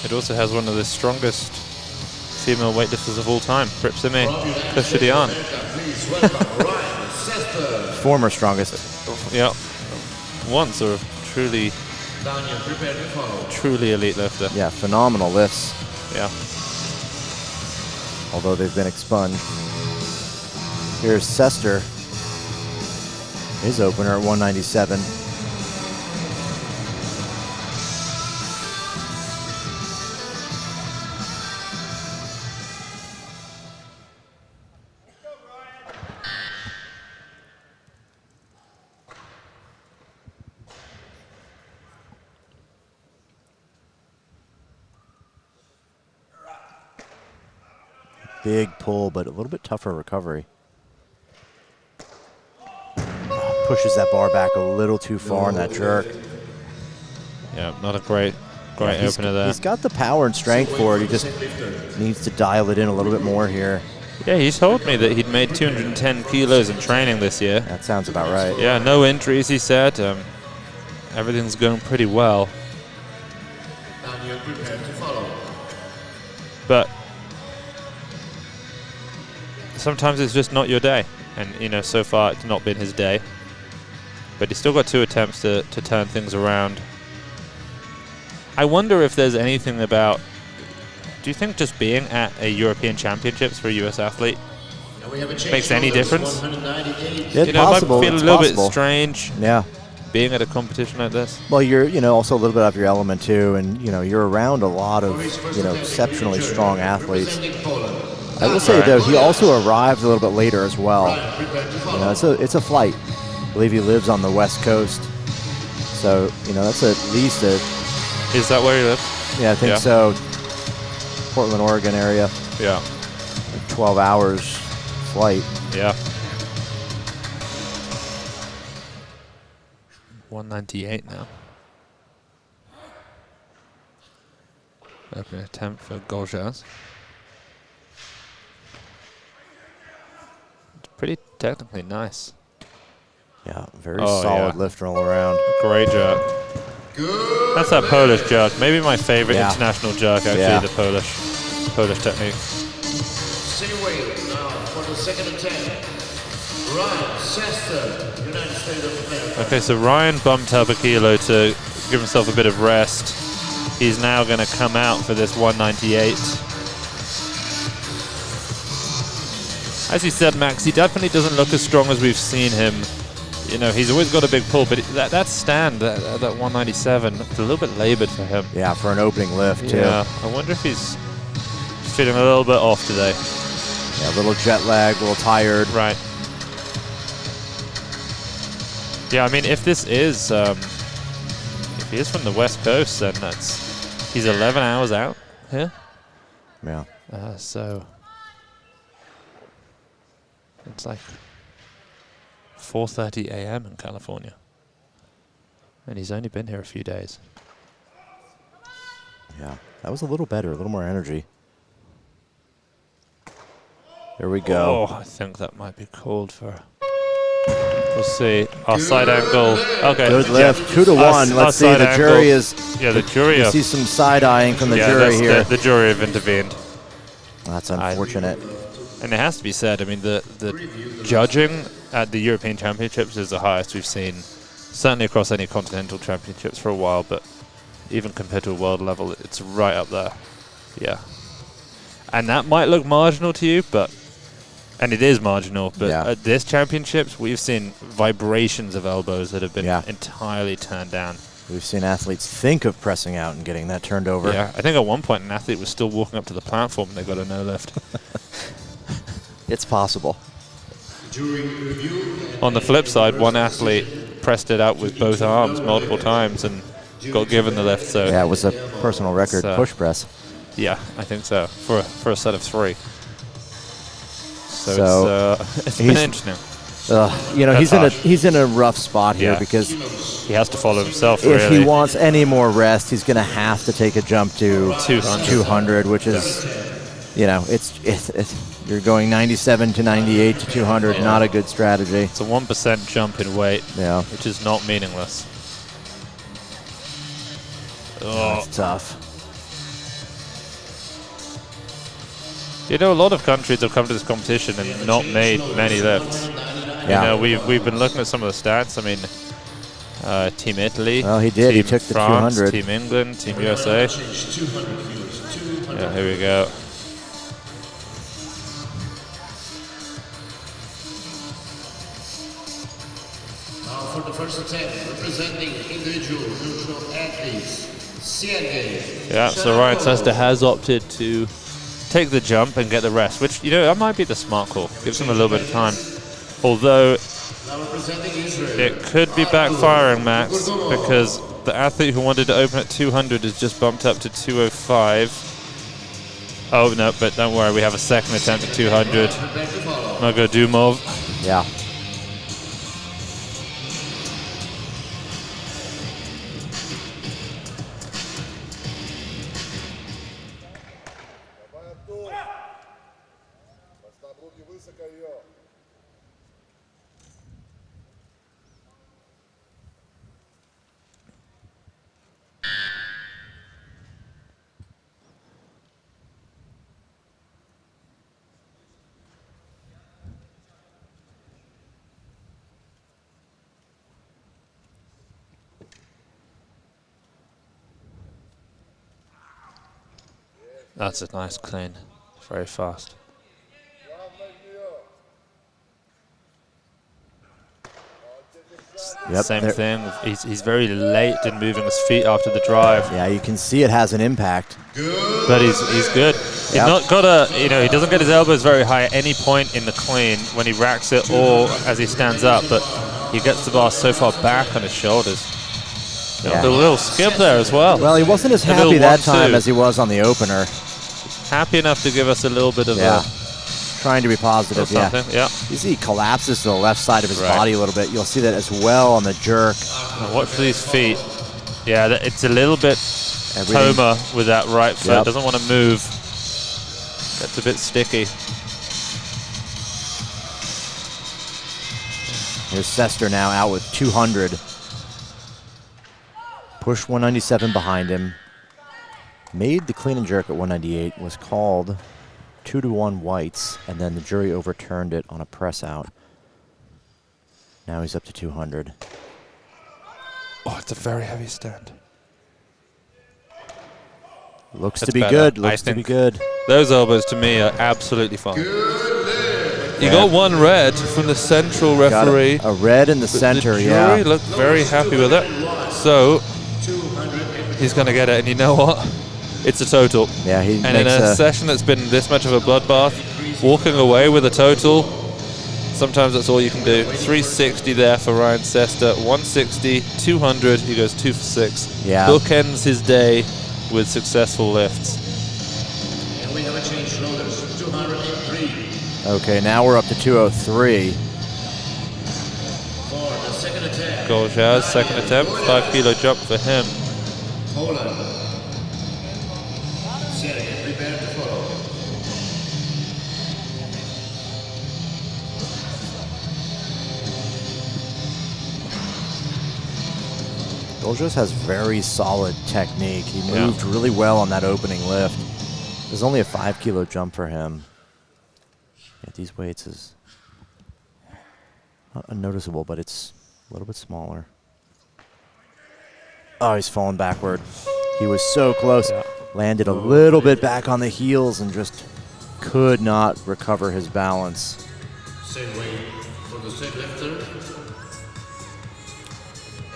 It also has one of the strongest female weightlifters of all time, Pripsime Kashidyan.
Former strongest.
Yeah. Once a truly elite lifter.
Yeah, phenomenal lifts.
Yeah.
Although they've been expunged. Here's Sester. His opener at 197. Big pull, but a little bit tougher recovery. Pushes that bar back a little too far in that jerk.
Yeah, not a great opener there.
He's got the power and strength for it. He just needs to dial it in a little bit more here.
Yeah, he told me that he'd made 210 kilos in training this year.
That sounds about right.
Yeah, no injuries, he said. Everything's going pretty well.
And you're prepared to follow.
But sometimes it's just not your day. And, you know, so far it's not been his day. But he's still got 2 attempts to turn things around. I wonder if there's anything about... Do you think just being at a European Championships for a US athlete makes any difference?
It's
you know,
possible.
It might feel
It's
a little
possible.
bit strange.
Yeah.
Being at a competition like this.
Well, you're, you know, also a little bit off your element too, and you know, you're around a lot of, you know, exceptionally strong athletes. I will say though, he also arrived a little bit later as well. You know, it's a flight. I believe he lives on the West Coast, so you know that's at least a.
Is that where he lives?
Yeah, I think so. Portland, Oregon area.
Yeah.
12 hours flight.
Yeah. 198 now. Open attempt for Goljas. It's pretty technically nice.
Yeah, very solid lift all around.
Great job. That's that Polish jerk. Maybe my favorite
Yeah.
international jerk, actually,
Yeah.
the Polish technique.
Same weight now for the second attempt. Ryan Sester, United States of America.
Okay, so Ryan bumped up a kilo to give himself a bit of rest. He's now going to come out for this 198. As you said, Max, he definitely doesn't look as strong as we've seen him. You know, he's always got a big pull, but that stand, that 197, it's a little bit labored for him.
Yeah, for an opening lift, too.
Yeah, I wonder if he's feeling a little bit off today.
Yeah, a little jet lag, a little tired.
Right. Yeah, I mean, if this is, if he is from the West Coast, then he's 11 hours out here.
Yeah.
So it's like 4:30 a.m. in California, and he's only been here a few days.
Yeah, that was a little better, a little more energy. There we go.
Oh, I think that might be called for. We'll see. Our side angle. Okay.
Good lift,
yeah.
2 to 1. Let's see. The jury is.
Yeah, the jury.
You see some side eyeing from the jury here.
The jury have intervened.
That's unfortunate.
And it has to be said. I mean, the judging at the European Championships is the highest we've seen, certainly across any continental championships for a while. But even compared to a world level, it's right up there. Yeah. And that might look marginal to you, but. And it is marginal, but at this championships, we've seen vibrations of elbows that have been entirely turned down.
We've seen athletes think of pressing out and getting that turned over.
Yeah, I think at one point an athlete was still walking up to the platform and they got a no lift.
It's possible.
On the flip side, one athlete pressed it out with both arms multiple times and got given the lift. So
yeah, it was a personal record push press.
Yeah, I think so, for a set of 3. So it's been interesting.
You know, he's in a rough spot here because
he has to follow himself.
If he wants any more rest, he's going to have to take a jump to 200, which is, you know, it's you're going 97 to 98 to 200. Not a good strategy.
It's a 1% jump in weight, which is not meaningless.
Oh, that's tough.
You know, a lot of countries have come to this competition and not made many lifts.
Yeah.
You know, we've been looking at some of the stats. I mean, Team Italy.
Well, he did. He took the
France,
200.
Team England, Team USA. Yeah, here we go.
Now for the first attempt, representing individual neutral athletes, CNA.
Yeah, so Ryan Sester has opted to take the jump and get the rest, which, you know, that might be the smart call. Gives him a little bit of time. Although it could be backfiring, Max, because the athlete who wanted to open at 200 has just bumped up to 205. Oh, no, but don't worry, we have a second attempt at 200. Magodumov.
Yeah.
That's a nice clean. Very fast.
Yep,
Same thing. He's very late in moving his feet after the drive.
Yeah, you can see it has an impact.
But he's good. He's not got he doesn't get his elbows very high at any point in the clean when he racks it or as he stands up, but he gets the bar so far back on his shoulders.
Yeah.
The little skip there as well.
Well, he wasn't as happy that time as he was on the opener.
Happy enough to give us a little bit of
trying to be positive, yeah. You see he collapses to the left side of his body a little bit. You'll see that as well on the jerk.
Now watch these feet. Yeah, it's a little bit coma with that right foot. Doesn't want to move. Gets a bit sticky.
Here's Sester now out with 200. Pushed 197 behind him. Made the clean and jerk at 198. Was called 2-1 whites, and then the jury overturned it on a press out. Now he's up to 200.
Oh, it's a very heavy stand.
Looks
That's
to be
better.
good.
I
Looks to be
think
good.
Those elbows to me are absolutely fine. You got one red from the central
Got
referee.
a red in the center,
the
yeah.
jury looked very happy with it. So he's going to get it, and you know what? It's a total.
Yeah, he
and in
makes
a session that's been this much of a bloodbath, walking away with a total, sometimes that's all you can do. 360 there for Ryan Sester. 160, 200. He goes 2 for 6.
Yeah.
Bookends his day with successful lifts.
And we have a change shoulders, 203.
Okay, now we're up to 203.
For the second attempt.
Goljar's second attempt, 5 kilo jump for him.
Poland. Sergey, prepare to follow.
Goljas has very solid technique. He moved really well on that opening lift. There's only a 5 kilo jump for him. At these weights is not unnoticeable, but it's a little bit smaller. Oh, he's falling backward. He was so close.
Yeah.
Landed a little bit back on the heels and just could not recover his balance.
Same weight for the same lifter.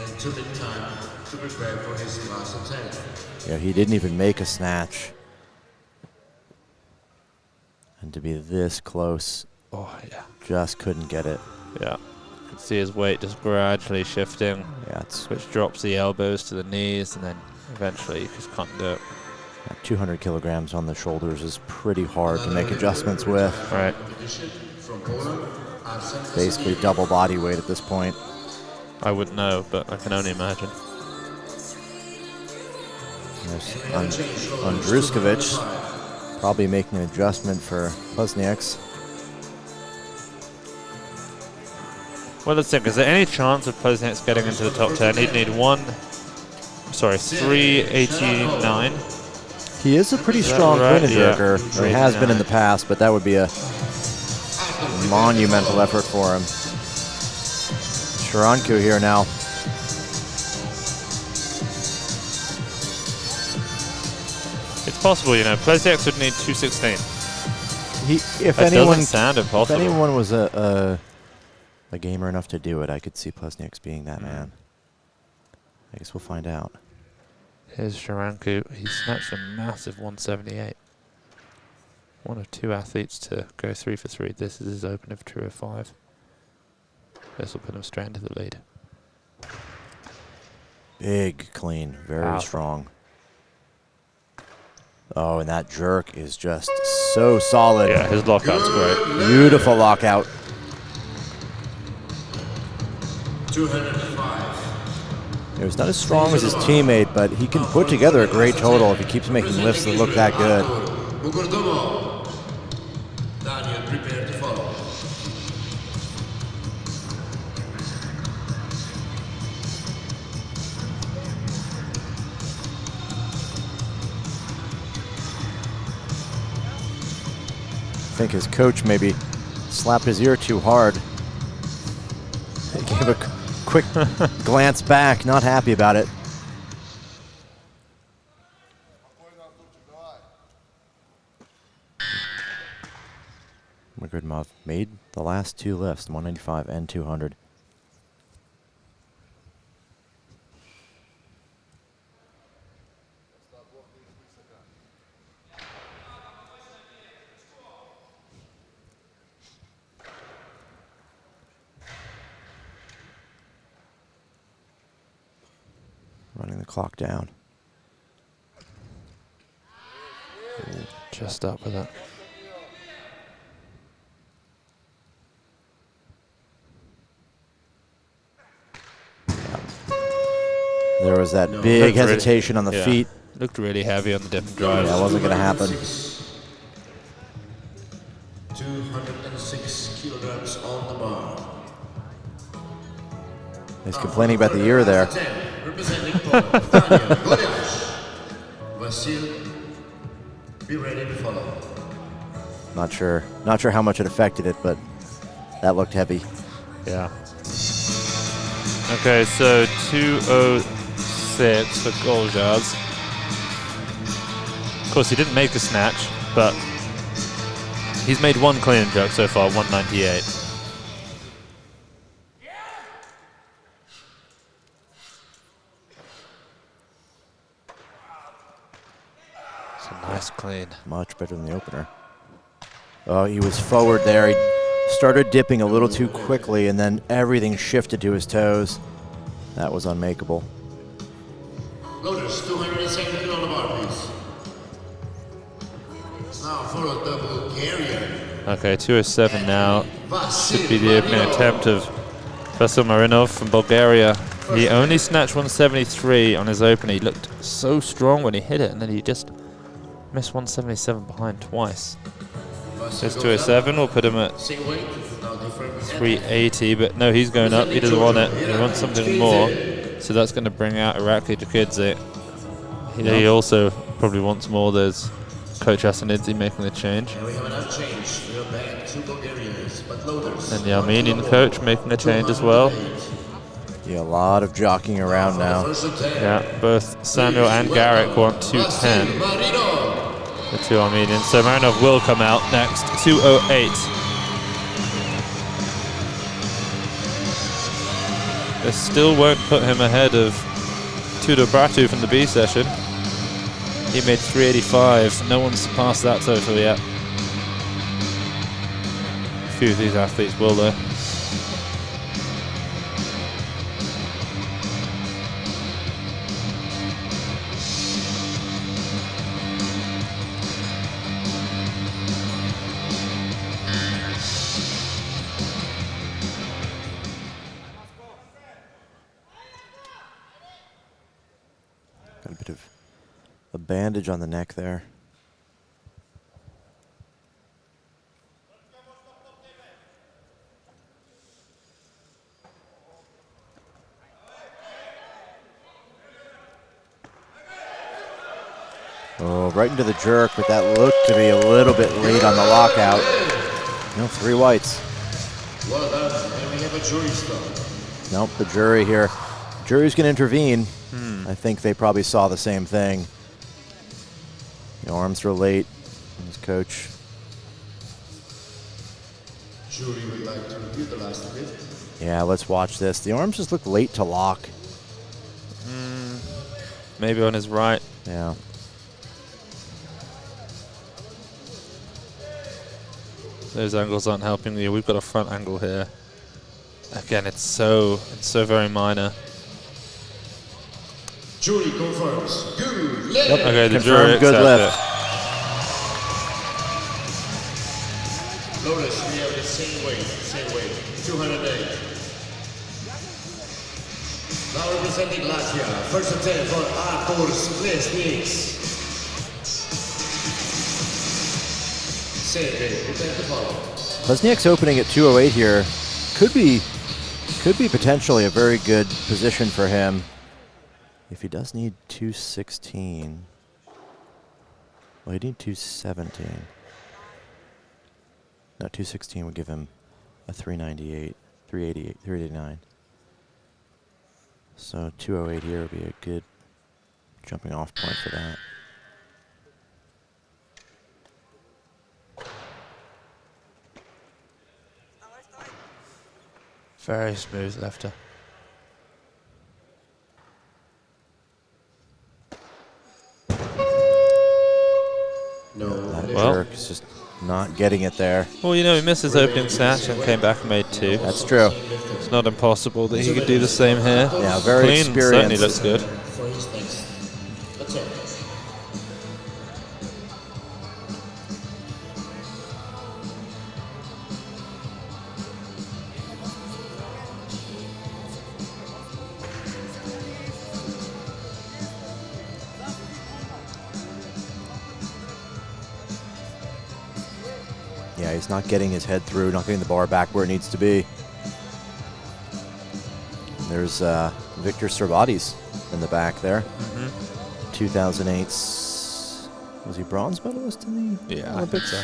And 2 minute time to prepare for his last attempt.
Yeah, he didn't even make a snatch. And to be this close,
Oh, yeah.
just couldn't get it.
Yeah. You can see his weight just gradually shifting,
Yeah, it's
which drops the elbows to the knees, and then eventually you just can't do it.
200 kilograms on the shoulders is pretty hard to make adjustments with.
Right.
From Poland,
Basically double body weight at this point.
I wouldn't know, but I can only imagine.
There's Andruskovic probably making an adjustment for Plesniaks.
Well, let's think. Is there any chance of Plesniaks getting into the top 10? He'd need 389.
He is a pretty
that
strong
right?
clean and
Yeah.
jerker, or has been in the past, but that would be a monumental effort for him. Sharanku here now.
It's possible, you know. Plesniaks would need 216.
If
That
anyone,
doesn't sound
if
impossible.
anyone was a gamer enough to do it, I could see Plesniaks being that man. I guess we'll find out.
Here's Sharanku. He snatched a massive 178. One of 2 athletes to go 3 for 3. This is his open of 205. This will put him straight into the lead.
Big clean, very
Powerful.
strong. Oh, and that jerk is just so solid.
Yeah, his lockout's great.
Beautiful lockout.
205.
It was not as strong as his teammate, but he can put together a great total if he keeps making lifts that look that good.
Bukurdomo. Daniel, prepare to follow.
I think his coach maybe slapped his ear too hard. He gave a quick glance back, not happy about it. Magridmov made the last 2 lifts, 195 and 200. Running the clock down.
Just up with it.
There was that big
Looked
hesitation on the
yeah.
feet.
Looked really heavy on the dip and drive.
Yeah, it wasn't going to happen.
206 kilograms on the bar.
He's complaining about the ear there.
Last attempt. representing Poland, Daniel Goliath. Vasil, be ready to follow.
Not sure how much it affected it, but that looked heavy.
Yeah. Okay, so 206 for Goljaz. Of course, he didn't make a snatch, but he's made one clean and jerk so far, 198. It's a nice clean.
Much better than the opener. Oh, he was forward there. He started dipping a little too quickly, and then everything shifted to his toes. That was unmakeable.
Loaders, 270 kilo on the bar, please. Now for a double carrier.
Okay, 207 now. Should be the opening attempt of Vasil Marinov from Bulgaria. He only snatched 173 on his opener. He looked so strong when he hit it, and then he just missed 177 behind twice. There's 207. We'll put him at 380, but no, he's going up. He doesn't want it. He wants something more, so that's going to bring out Irakli Dukidze. He also probably wants more. There's Coach Asanidze making the change.
And we have another change. We are back to Bulgarians, but loaders.
And the Armenian coach making a change as well.
Yeah, a lot of jockeying around now.
Yeah, both Samuel and Garik want 210. The two Armenians. So Marinov will come out next. 208. This still won't put him ahead of Tudor Bratu from the B session. He made 385. No one's surpassed that total yet. A few of these athletes will though.
Got a bit of a bandage on the neck there. Oh, right into the jerk, but that looked to be a little bit late on the lockout. No, 3 whites.
Well done, and we have a jury stop.
Nope, the jury here. Jury's going to intervene. I think they probably saw the same thing. The arms were late. His coach.
Jury would like to review the last lift.
Yeah, let's watch this. The arms just look late to lock.
Maybe on his right.
Yeah.
Those angles aren't helping you. We've got a front angle here. Again, it's so very minor.
Jury confirms. Good lift.
Yep.
Okay, the
Confirmed,
jury
good
accept
lift.
Loaders, we have the same weight, 208. Now representing Latvia, first attempt for Artur Sklesniks. Sergey, prepare to follow.
Lesniak's opening at 208 here. Could be potentially a very good position for him. If he does need 216, well, he'd need 217. No, 216 would give him a 398, 388, 389. So 208 here would be a good jumping off point for that.
Very smooth lefter.
That
Well.
jerk is just not getting it there.
Well, you know, he missed his opening snatch and came back and made 2.
That's true.
It's not impossible that he could do the same here.
Yeah, very
Clean certainly
experienced.
looks good.
For his next attempt.
Yeah, he's not getting his head through, not getting the bar back where it needs to be. There's Victor Servades. in the back there. 2008, 's was he bronze medalist in the
Yeah,
Olympics?
I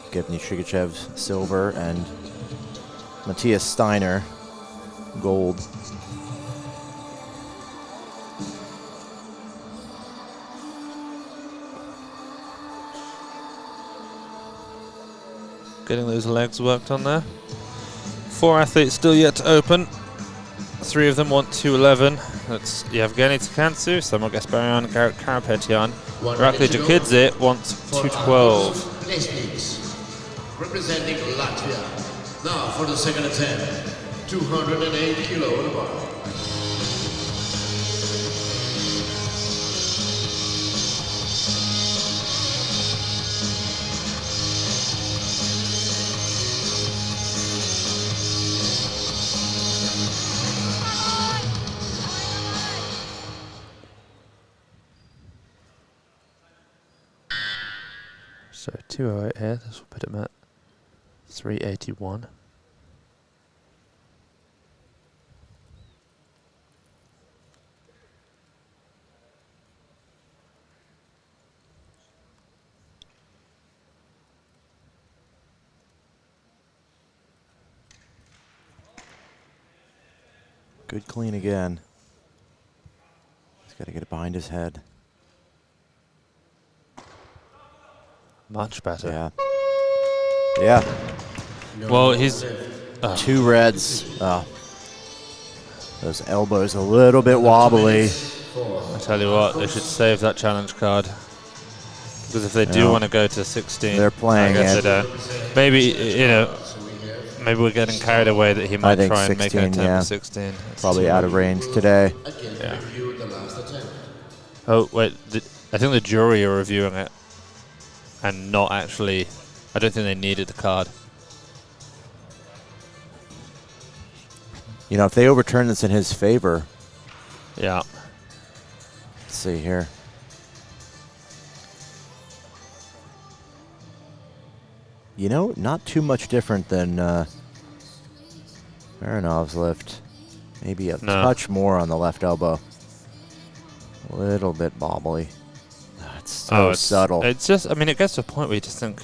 think
Evgeny Shigachev, silver, and Matthias Steiner, gold.
Getting those legs worked on there. 4 athletes still yet to open. 3 of them want 211. That's Yevgeny Tsikhantsou, Samuel Gasparyan, Garik Karapetyan. Irakli Jakidze wants 212.
Representing Latvia. Now for the second attempt, 208 kilo on the bar.
So 208 here, this will put him at 381.
Good clean again. He's got to get it behind his head.
Much better.
Yeah. Yeah.
Well, he's
2 reds. Oh. Those elbows a little bit wobbly.
I tell you what, they should save that challenge card. Because if they do want to go to 16,
they're playing
I guess
it.
they don't. Maybe, you know, maybe we're getting carried away that he might
think
try and make an
16,
attempt
yeah.
at 16. It's
Probably out of range today.
Yeah. Oh, wait, I think the jury are reviewing it. And not actually, I don't think they needed the card.
You know, if they overturn this in his favor.
Yeah.
Let's see here. You know, not too much different than Marinov's lift. Maybe a touch more on the left elbow. A little bit bobbly. It's so subtle.
It's just, I mean, it gets to a point where you just think,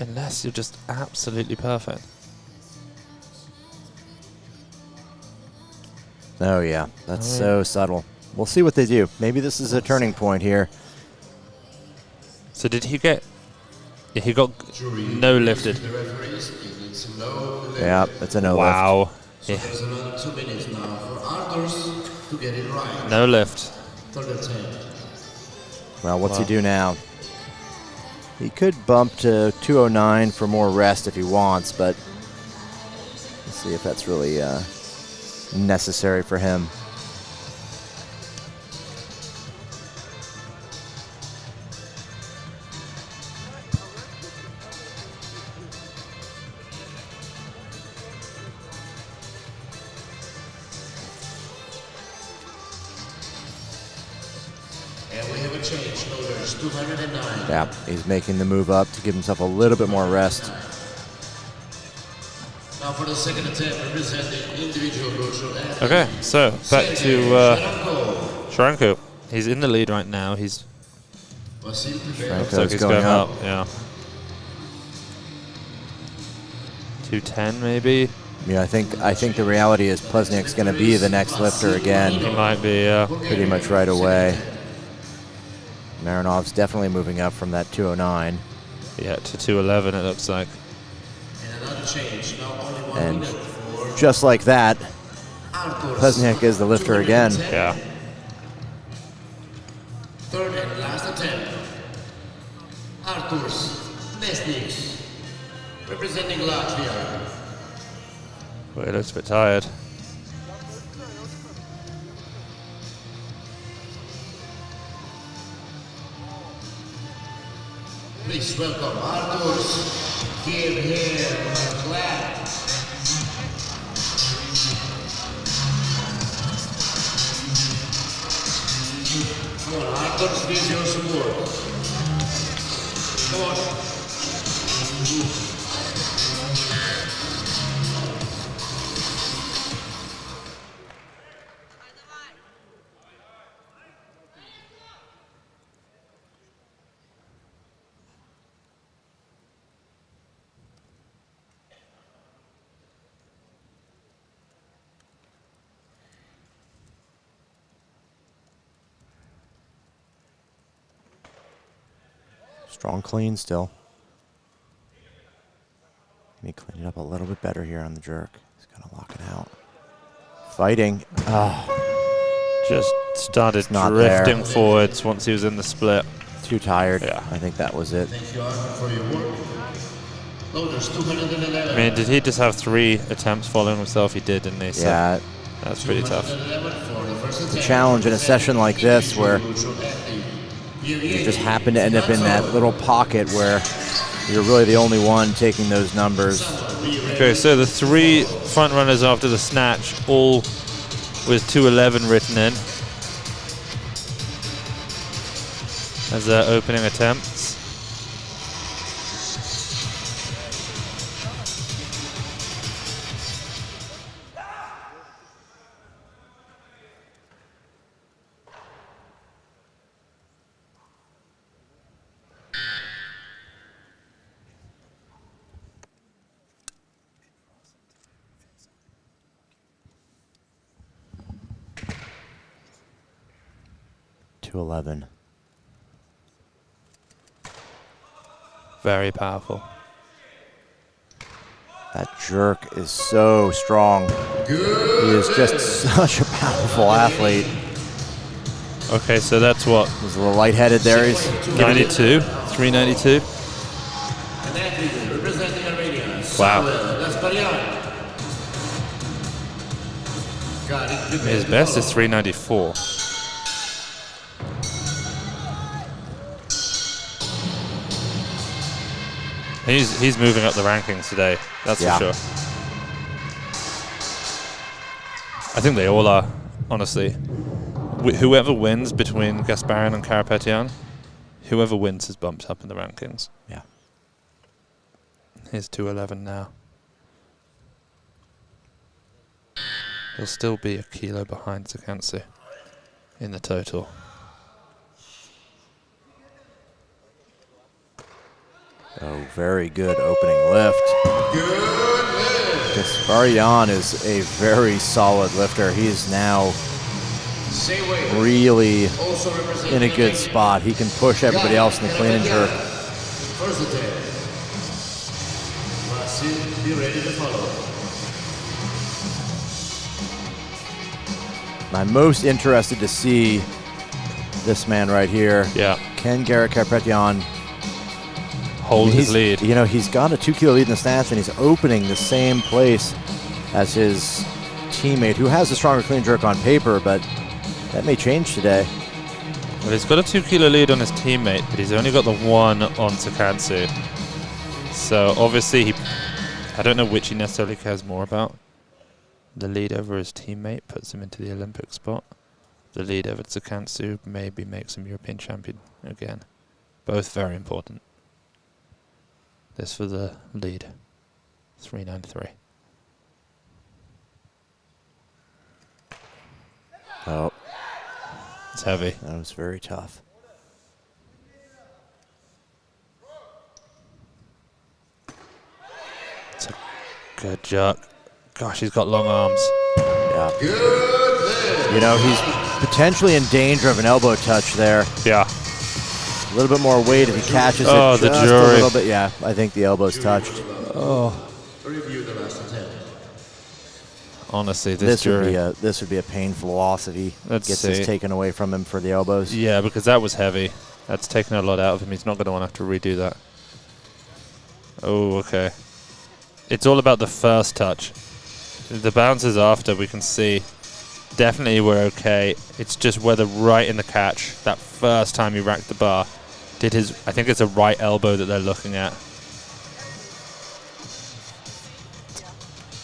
unless you're just absolutely perfect.
Oh, yeah. That's so subtle. We'll see what they do. Maybe this is a turning point here.
So did he get... Yeah, he got no lifted.
Yeah, it's a no lift.
Wow.
So there's another 2 minutes now for Arthurs to get it right.
No lift.
Third attempt.
Well, what's he do now? He could bump to 209 for more rest if he wants, but let's see if that's really necessary for him.
Shoulders, 209.
Yeah, he's making the move up to give himself a little bit more rest.
Now for the second attempt, representing individual virtual athlete.
Okay, so back to Sharanko. He's in the lead right now. Looks like he's going up. Yeah. 210 maybe.
Yeah, I think the reality is Plesniak's going to be the next lifter again.
He might be, yeah.
Pretty much right away. Marinov's definitely moving up from that 209.
Yeah, to 211 it looks like.
And just like that, Plesniak is the lifter again.
Yeah.
Third and last attempt. Arthurs Plesniak, representing Latvia.
Well, he looks a bit tired.
Please welcome Arthurs. Give him a clap. Come on, Arthurs needs your support. Come on.
Strong clean still. Let me clean it up a little bit better here on the jerk. He's gonna lock it out. Fighting.
Just started
not
drifting
there.
forwards once he was in the split.
Too tired.
Yeah.
I think that was it.
Thank you all for your work. Loaders 211.
I mean, did he just have 3 attempts following himself? He did, didn't he? So
Yeah.
that's pretty tough.
211 for the first
The
attempt.
challenge in a session like this where you just happen to end up in that little pocket where you're really the only one taking those numbers.
Okay, so the 3 front runners after the snatch, all with 211 written in as their opening attempts.
.211.
Very powerful.
That jerk is so strong. He is just such a powerful athlete.
Okay, so that's what?
He's a little lightheaded there. He's
92? 392?
An athlete representing Armenia.
Wow.
Samuel Gasparyan. Garik
His best is 394. He's moving up the rankings today, that's for sure. I think they all are, honestly. Whoever wins between Gasparyan and Karapetyan, whoever wins is bumped up in the rankings.
Yeah.
He's 211 now. He'll still be a kilo behind Tsikhantsou in the total.
Oh, very good opening lift. Gasparyan is a very solid lifter. He is now really in a good spot. He can push everybody else in the clean and jerk.
First attempt. Massive, be ready to follow.
I'm most interested to see this man right here.
Yeah.
Can Garik Karapetyan
hold his lead?
You know, he's got a 2 kilo lead in the snatch, and he's opening the same place as his teammate, who has a stronger clean jerk on paper, but that may change today.
Well, he's got a 2 kilo lead on his teammate, but he's only got the 1 on Tsikhantsou. So obviously, I don't know which he necessarily cares more about. The lead over his teammate puts him into the Olympic spot. The lead over Tsikhantsou maybe makes him European champion again. Both very important. This for the lead, 393.
Oh,
it's heavy.
That was very tough.
It's a good jerk. Gosh, he's got long arms.
Yeah. You know, he's potentially in danger of an elbow touch there.
Yeah.
A little bit more weight if he catches it
the
just
jury.
a little bit. Yeah, I think the elbow's touched.
Oh.
Review the last attempt.
Honestly, this jury.
This would be a painful loss if he gets this taken away from him for the elbows.
Yeah, because that was heavy. That's taken a lot out of him. He's not going to want to have to redo that. Oh, okay. It's all about the first touch. The bounces after, we can see. Definitely we're okay. It's just whether right in the catch, that first time he racked the bar, did his, I think it's a right elbow that they're looking at.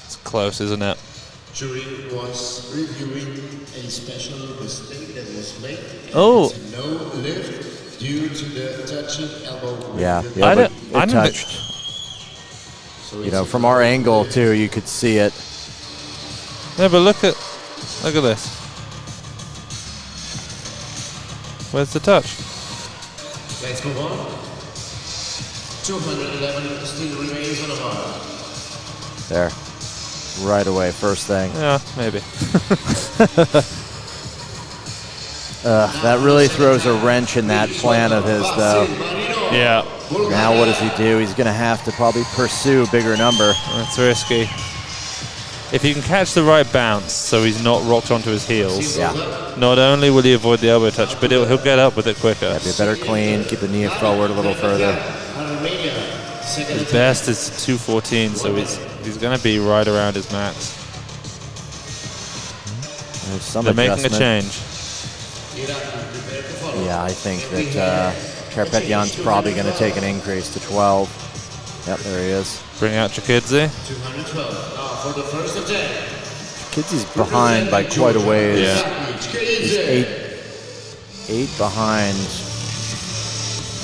It's close, isn't it?
Jury was reviewing a special mistake that was made.
Oh.
No lift due to the touching elbow.
Yeah,
I
it touched.
So
you know, from our angle too, you could see it.
Yeah, but look at this. Where's the touch?
Let's move on. 211 still remains on the bar.
There. Right away, first thing.
Yeah, maybe.
That really throws a wrench in that plan of his, though.
Yeah.
Now what does he do? He's going to have to probably pursue a bigger number.
That's risky. If he can catch the right bounce so he's not rocked onto his heels, not only will he avoid the elbow touch, but he'll get up with it quicker.
Yeah, be a better clean, keep the knee forward a little further.
His best is 214, so he's going to be right around his max.
There's some
They're making a
adjustment.
change.
Yeah, I think that Karapetyan's probably going to take an increase to 12. Yep, there he is.
Bring out Chikidze.
212. Now for the first attempt.
Chikidze's behind by quite a ways.
Yeah.
He's eight behind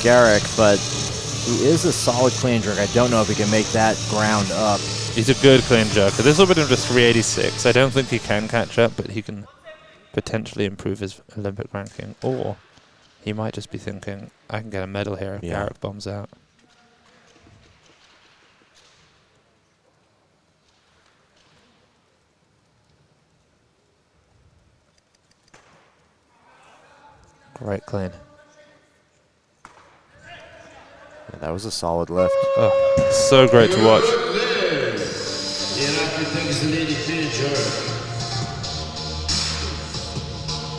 Garik, but he is a solid clean jerk. I don't know if he can make that ground up.
He's a good clean jerker. This will put him to 386. I don't think he can catch up, but he can potentially improve his Olympic ranking. Or he might just be thinking, I can get a medal here if Garik bombs out. Great clean.
Yeah, that was a solid lift.
Oh, so great to watch.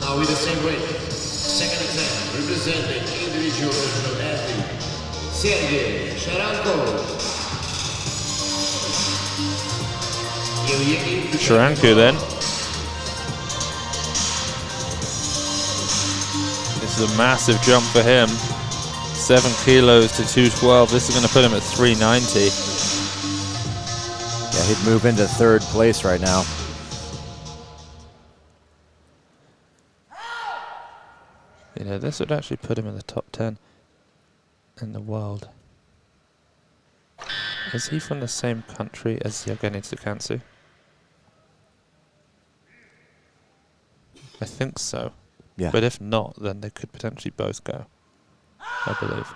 Now with the same weight, second attempt, representing individual regional athlete, Samuel Gasparyan.
Sharanku then. This is a massive jump for him. 7 kilos to 212. This is going to put him at 390.
Yeah, he'd move into third place right now.
You know, this would actually put him in the top 10 in the world. Is he from the same country as Yauheni Tsikhantsou? I think so.
Yeah.
But if not, then they could potentially both go, I believe.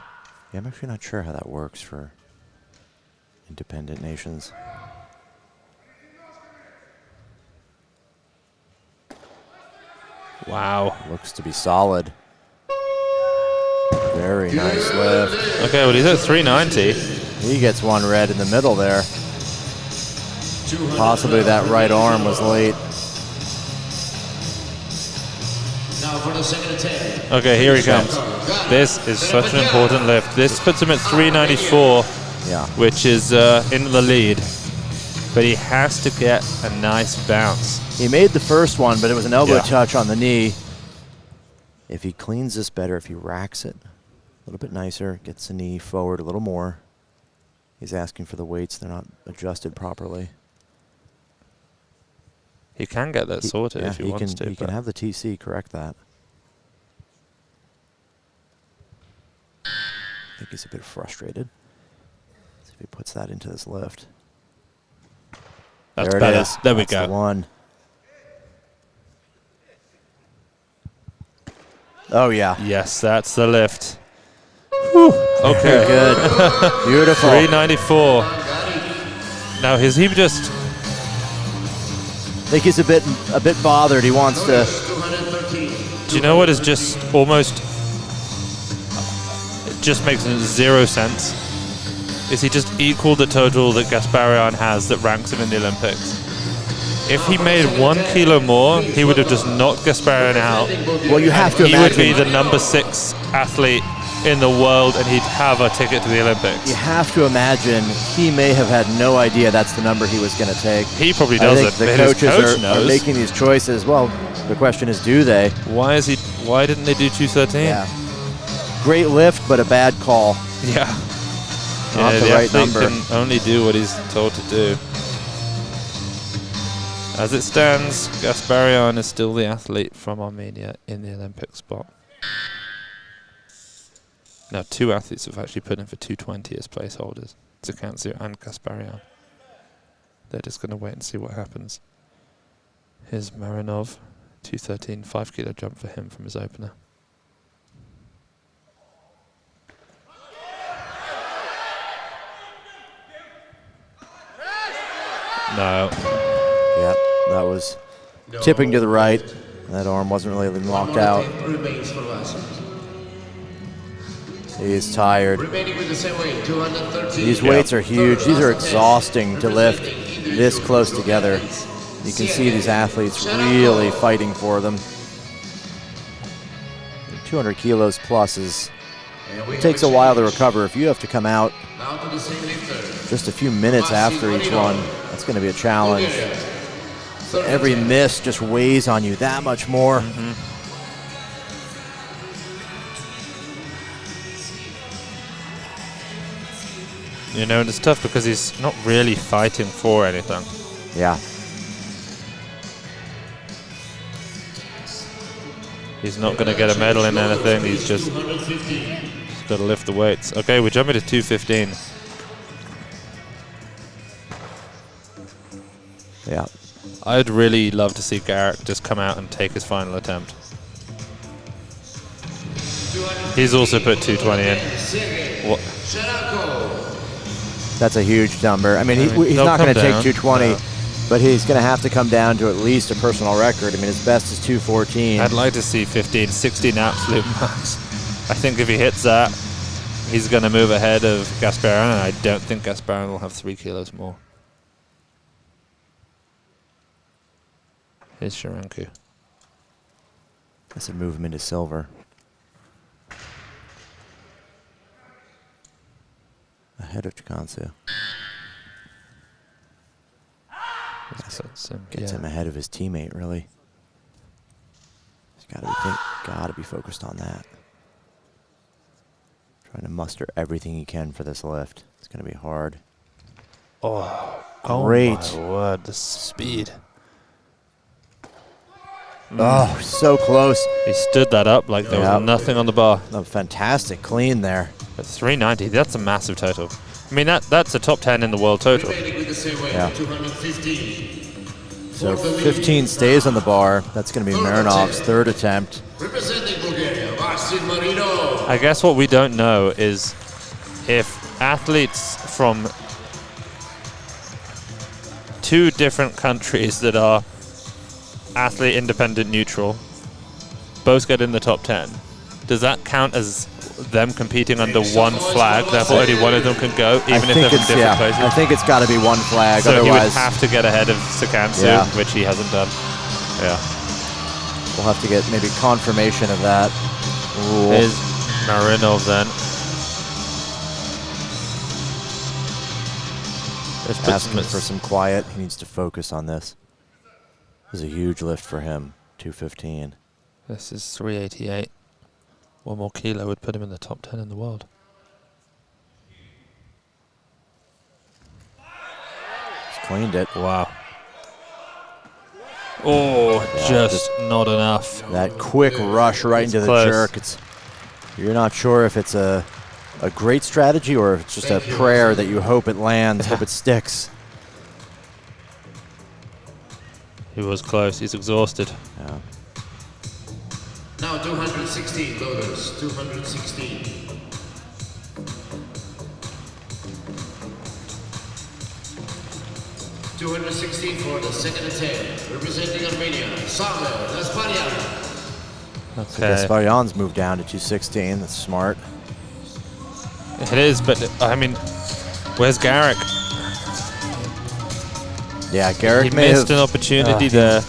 Yeah, I'm actually not sure how that works for independent nations.
Wow.
Looks to be solid. Very nice lift.
Okay, well, he's at 390.
He gets one red in the middle there. Possibly that right arm was late.
Now for the second attempt.
Okay, here he comes. This is such an important lift. This puts him at 394, which is in the lead. But he has to get a nice bounce.
He made the first one, but it was an elbow touch on the knee. If he cleans this better, if he racks it a little bit nicer, gets the knee forward a little more. He's asking for the weights. They're not adjusted properly.
He can get that sorted if he wants to.
He can have the TC correct that. I think he's a bit frustrated. See if he puts that into this lift.
That's
there
better.
It is.
There we
That's
go.
The one. Oh, yeah.
Yes, that's the lift. Whew. Okay.
Very good. Beautiful.
394. Now, is he just...
I think he's a bit bothered. He wants to...
Do you know what is just almost... It just makes 0 sense? Is he just equal the total that Gasparyan has that ranks him in the Olympics? If he made 1 kilo more, he would have just knocked Gasparyan out.
Well, you have to
he
imagine...
He would be the number 6 athlete in the world, and he'd have a ticket to the Olympics.
You have to imagine he may have had no idea that's the number he was going to take.
He probably doesn't.
I think the
His
coaches
coach
are making these choices. Well, the question is, do they?
Why didn't they do 213?
Yeah. Great lift, but a bad call.
Yeah.
Not the right number.
Can only do what he's told to do. As it stands, Gasparyan is still the athlete from Armenia in the Olympic spot. Now, 2 athletes have actually put in for 220 as placeholders, Tsikhantsou and Gasparyan. They're just going to wait and see what happens. Here's Marinov, 213, 5 kilo jump for him from his opener. No.
Yeah, that was tipping to the right. That arm wasn't really locked out. He is tired.
Remaining with the same weight, 213.
These weights are huge. These are exhausting to lift this close together. You can see these athletes really fighting for them. 200 kilos plus it takes a while to recover. If you have to come out just a few minutes after each one, that's going to be a challenge. Every miss just weighs on you that much more.
You know, and it's tough because he's not really fighting for anything.
Yeah.
He's not going to get a medal in anything. He's just got to lift the weights. Okay, we're jumping to 215.
Yeah.
I'd really love to see Garik just come out and take his final attempt. He's also put 220 in. What?
That's a huge number. I mean, he's
they'll
not going to
come
take
down.
220,
No.
but he's going to have to come down to at least a personal record. I mean, his best is 214.
I'd like to see 15, 16 absolute max. I think if he hits that, he's going to move ahead of Gasparyan, and I don't think Gasparyan will have 3 kilos more. Here's Sharanku.
That's a movement to silver. Ahead of Tsikhantsou. Gets him ahead of his teammate, really. He's got to be focused on that. Trying to muster everything he can for this lift. It's going to be hard.
Oh,
great.
Oh my word, the speed.
Oh, so close.
He stood that up like there was nothing on the bar.
A fantastic clean there.
But 390, that's a massive total. I mean, that's a top 10 in the world total.
Yeah. So 15 stays on the bar. That's going to be Marinov's third attempt.
I guess what we don't know is if athletes from 2 different countries that are athlete independent neutral both get in the top 10. Does that count as them competing under one flag? Therefore, only one of them can go, even if they're from different places?
I think it's got to be one flag.
So
otherwise
he would have to get ahead of Tsikhantsou, which he hasn't done. Yeah.
We'll have to get maybe confirmation of that rule.
Here's Marinov then.
Asking for some quiet. He needs to focus on this. This is a huge lift for him. 215.
This is 388. 1 more kilo would put him in the top 10 in the world.
He's cleaned it.
Wow. Oh,
Yeah,
just not enough.
That quick rush right into the
close.
jerk. You're not sure if it's a great strategy or if it's just a prayer that you hope it lands, hope it sticks.
He was close. He's exhausted.
Yeah.
Now 216 loaders, 216. $216 for the second attempt, representing Armenia, Samuel Gasparyan.
So Gasparyan's moved down to 216. That's smart.
It is, but I mean, where's Garik?
Yeah, Garik
He missed an opportunity there.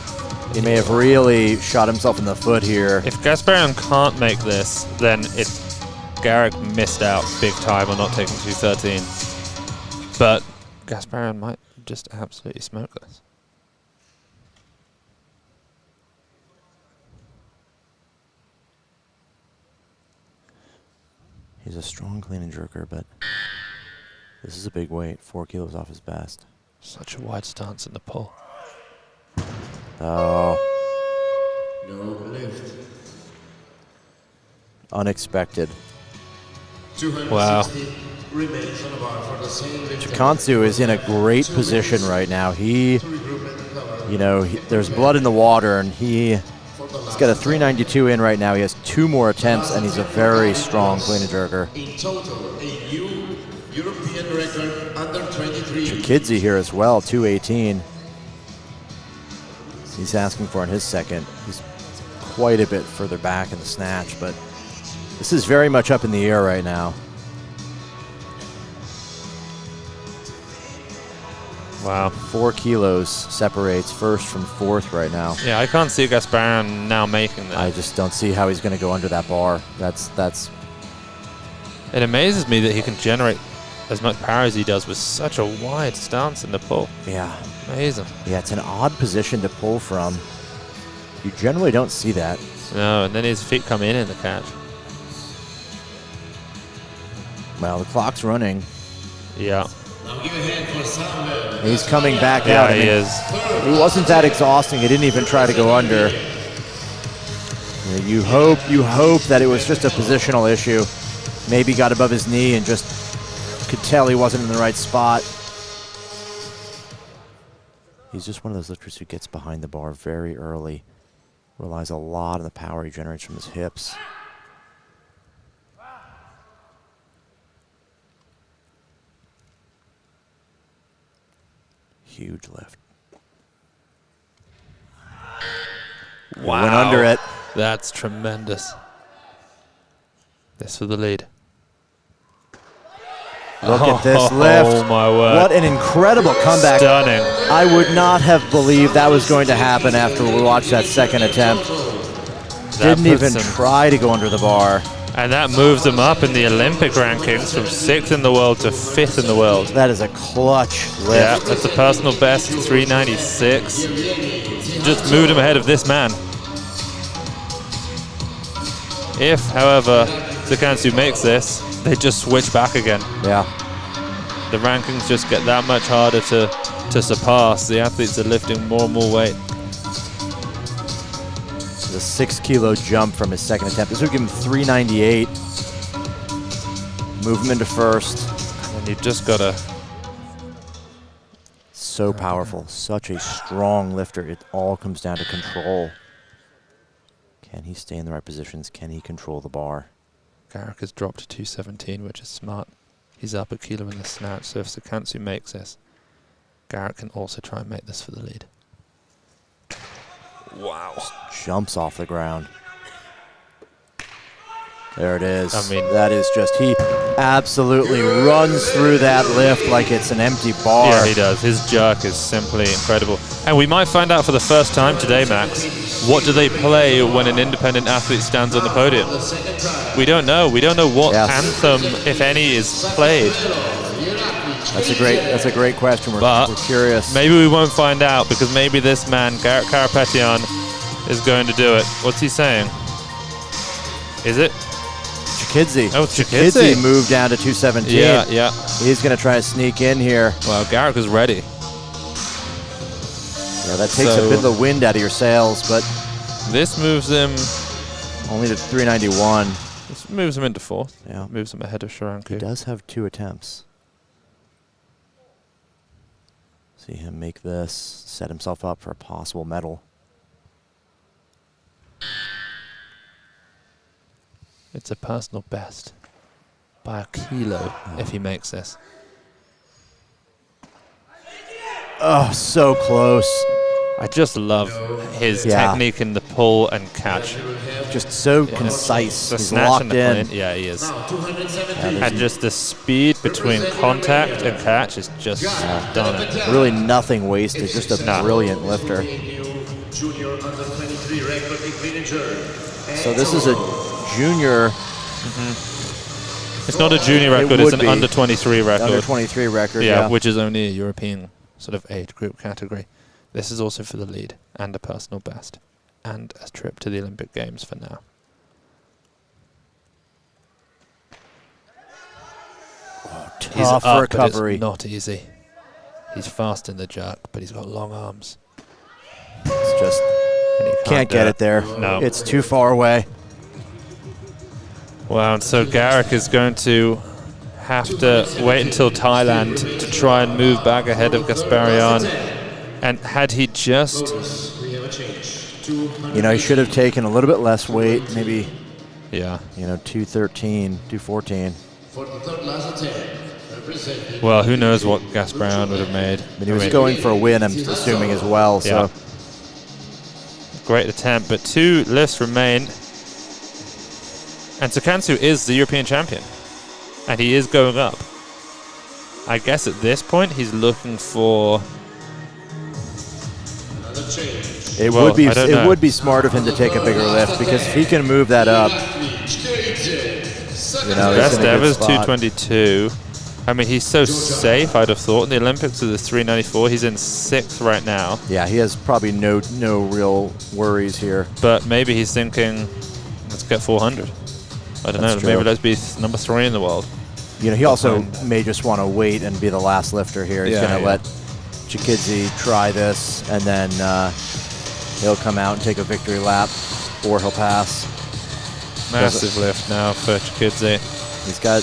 He may have really shot himself in the foot here.
If Gasparyan can't make this, then Garik missed out big time on not taking 213. But Gasparyan might just absolutely smoke this.
He's a strong clean and jerker, but this is a big weight. 4 kilos off his best.
Such a wide stance in the pull.
Oh.
No lift.
Unexpected.
Wow.
Remains on the bar for the same lift.
Tsikhantsou is in a great position right now. There's blood in the water, and he's got a 392 in right now. He has 2 more attempts, and he's a very strong clean and jerker.
In total, a new European record under 23.
Chikidze here as well, 218. He's asking for in his second. He's quite a bit further back in the snatch, but This is very much up in the air right now.
Wow.
4 kilos separates first from fourth right now.
Yeah, I can't see Gasparyan now making that.
I just don't see how he's going to go under that bar. That's.
It amazes me that he can generate as much power as he does with such a wide stance in the pull.
Yeah.
Amazing.
Yeah, it's an odd position to pull from. You generally don't see that.
No, and then his feet come in the catch.
Well, the clock's running.
Yeah.
Now give a hand for Samuel.
He's coming back
Yeah,
out.
he is.
It wasn't that exhausting. He didn't even try to go under. You hope that it was just a positional issue. Maybe got above his knee and just could tell he wasn't in the right spot. He's just one of those lifters who gets behind the bar very early. Relies a lot on the power he generates from his hips. Huge lift.
Wow.
Went under it.
That's tremendous. This for the lead.
Look at this lift.
Oh my word.
What an incredible comeback.
Stunning.
I would not have believed that was going to happen after we watched that second attempt.
That
Didn't even
puts him-
try to go under the bar.
And that moves him up in the Olympic rankings from 6th in the world to 5th in the world.
That is a clutch lift.
Yeah, that's a personal best, 396. Just moved him ahead of this man. If, however, Tsikhantsou makes this, they just switch back again.
Yeah.
The rankings just get that much harder to surpass. The athletes are lifting more and more weight.
The 6 kilo jump from his second attempt. This would give him 398. Move him into first.
And you've just got to...
So powerful. Such a strong lifter. It all comes down to control. Can he stay in the right positions? Can he control the bar?
Garik has dropped to 217, which is smart. He's up a kilo in the snatch, so if Tsikhantsou makes this, Garik can also try and make this for the lead. Wow.
Jumps off the ground. There it is.
I mean,
that is just, he absolutely runs through that lift like it's an empty bar.
Yeah, he does. His jerk is simply incredible. And we might find out for the first time today, Max, what do they play when an independent athlete stands on the podium? We don't know. We don't know what anthem, if any, is played.
That's a great question. We're curious.
Maybe we won't find out because maybe this man, Garik Karapetyan, is going to do it. What's he saying? Is it?
Chikidze.
Oh, Chikidze
moved down to 217.
Yeah.
He's going to try to sneak in here.
Well, Garik is ready.
Yeah, that takes a bit of the wind out of your sails, but
this moves him
only to 391.
This moves him into fourth.
Yeah,
moves him ahead of Sharanku.
He does have 2 attempts. See him make this, set himself up for a possible medal.
It's a personal best by a kilo if he makes this.
Oh, so close.
I just love his technique in the pull and catch.
Just so concise.
The
He's
snatch
locked
and the
in.
clean. Yeah, he is. And just the speed between contact and catch is just done it.
Really nothing wasted. Just a brilliant lifter. So this is a junior.
It's not a junior record. It's an under 23 record.
Under 23 record.
Yeah, which is only a European sort of age group category. This is also for the lead and a personal best and a trip to the Olympic Games for now.
Oh,
He's
tough
up,
recovery.
But it's not easy. He's fast in the jerk, but he's got long arms.
It's just can't get it there.
No,
it's too far away.
Wow, and so Garik is going to have to wait until Thailand to try and move back ahead of Gasparyan. And had he just...
You know, he should have taken a little bit less weight, maybe,
yeah,
213, 214.
Well, who knows what Gasparyan would have made.
But he was going for a win, I'm assuming, as well.
Yeah.
So
great attempt, but 2 lifts remain. And Tsikhantsou is the European champion. And he is going up. I guess at this point he's looking for...
It
Well,
would be
I don't know.
it would be smart of him to take a bigger lift, because if he can move that up, you know, he's
Best
in a
ever
good
is
spot.
222. I mean, he's so safe, I'd have thought. In the Olympics with the 394, he's in 6th right now.
Yeah, he has probably no real worries here.
But maybe he's thinking, let's get 400. I don't know,
That's
maybe
true.
let's be number 3 in the world.
You know, he also may just want to wait and be the last lifter here. He's
Yeah,
going to
yeah.
let Chikidze try this, and then he'll come out and take a victory lap, or he'll pass.
Massive lift now for Chikidze.
He's got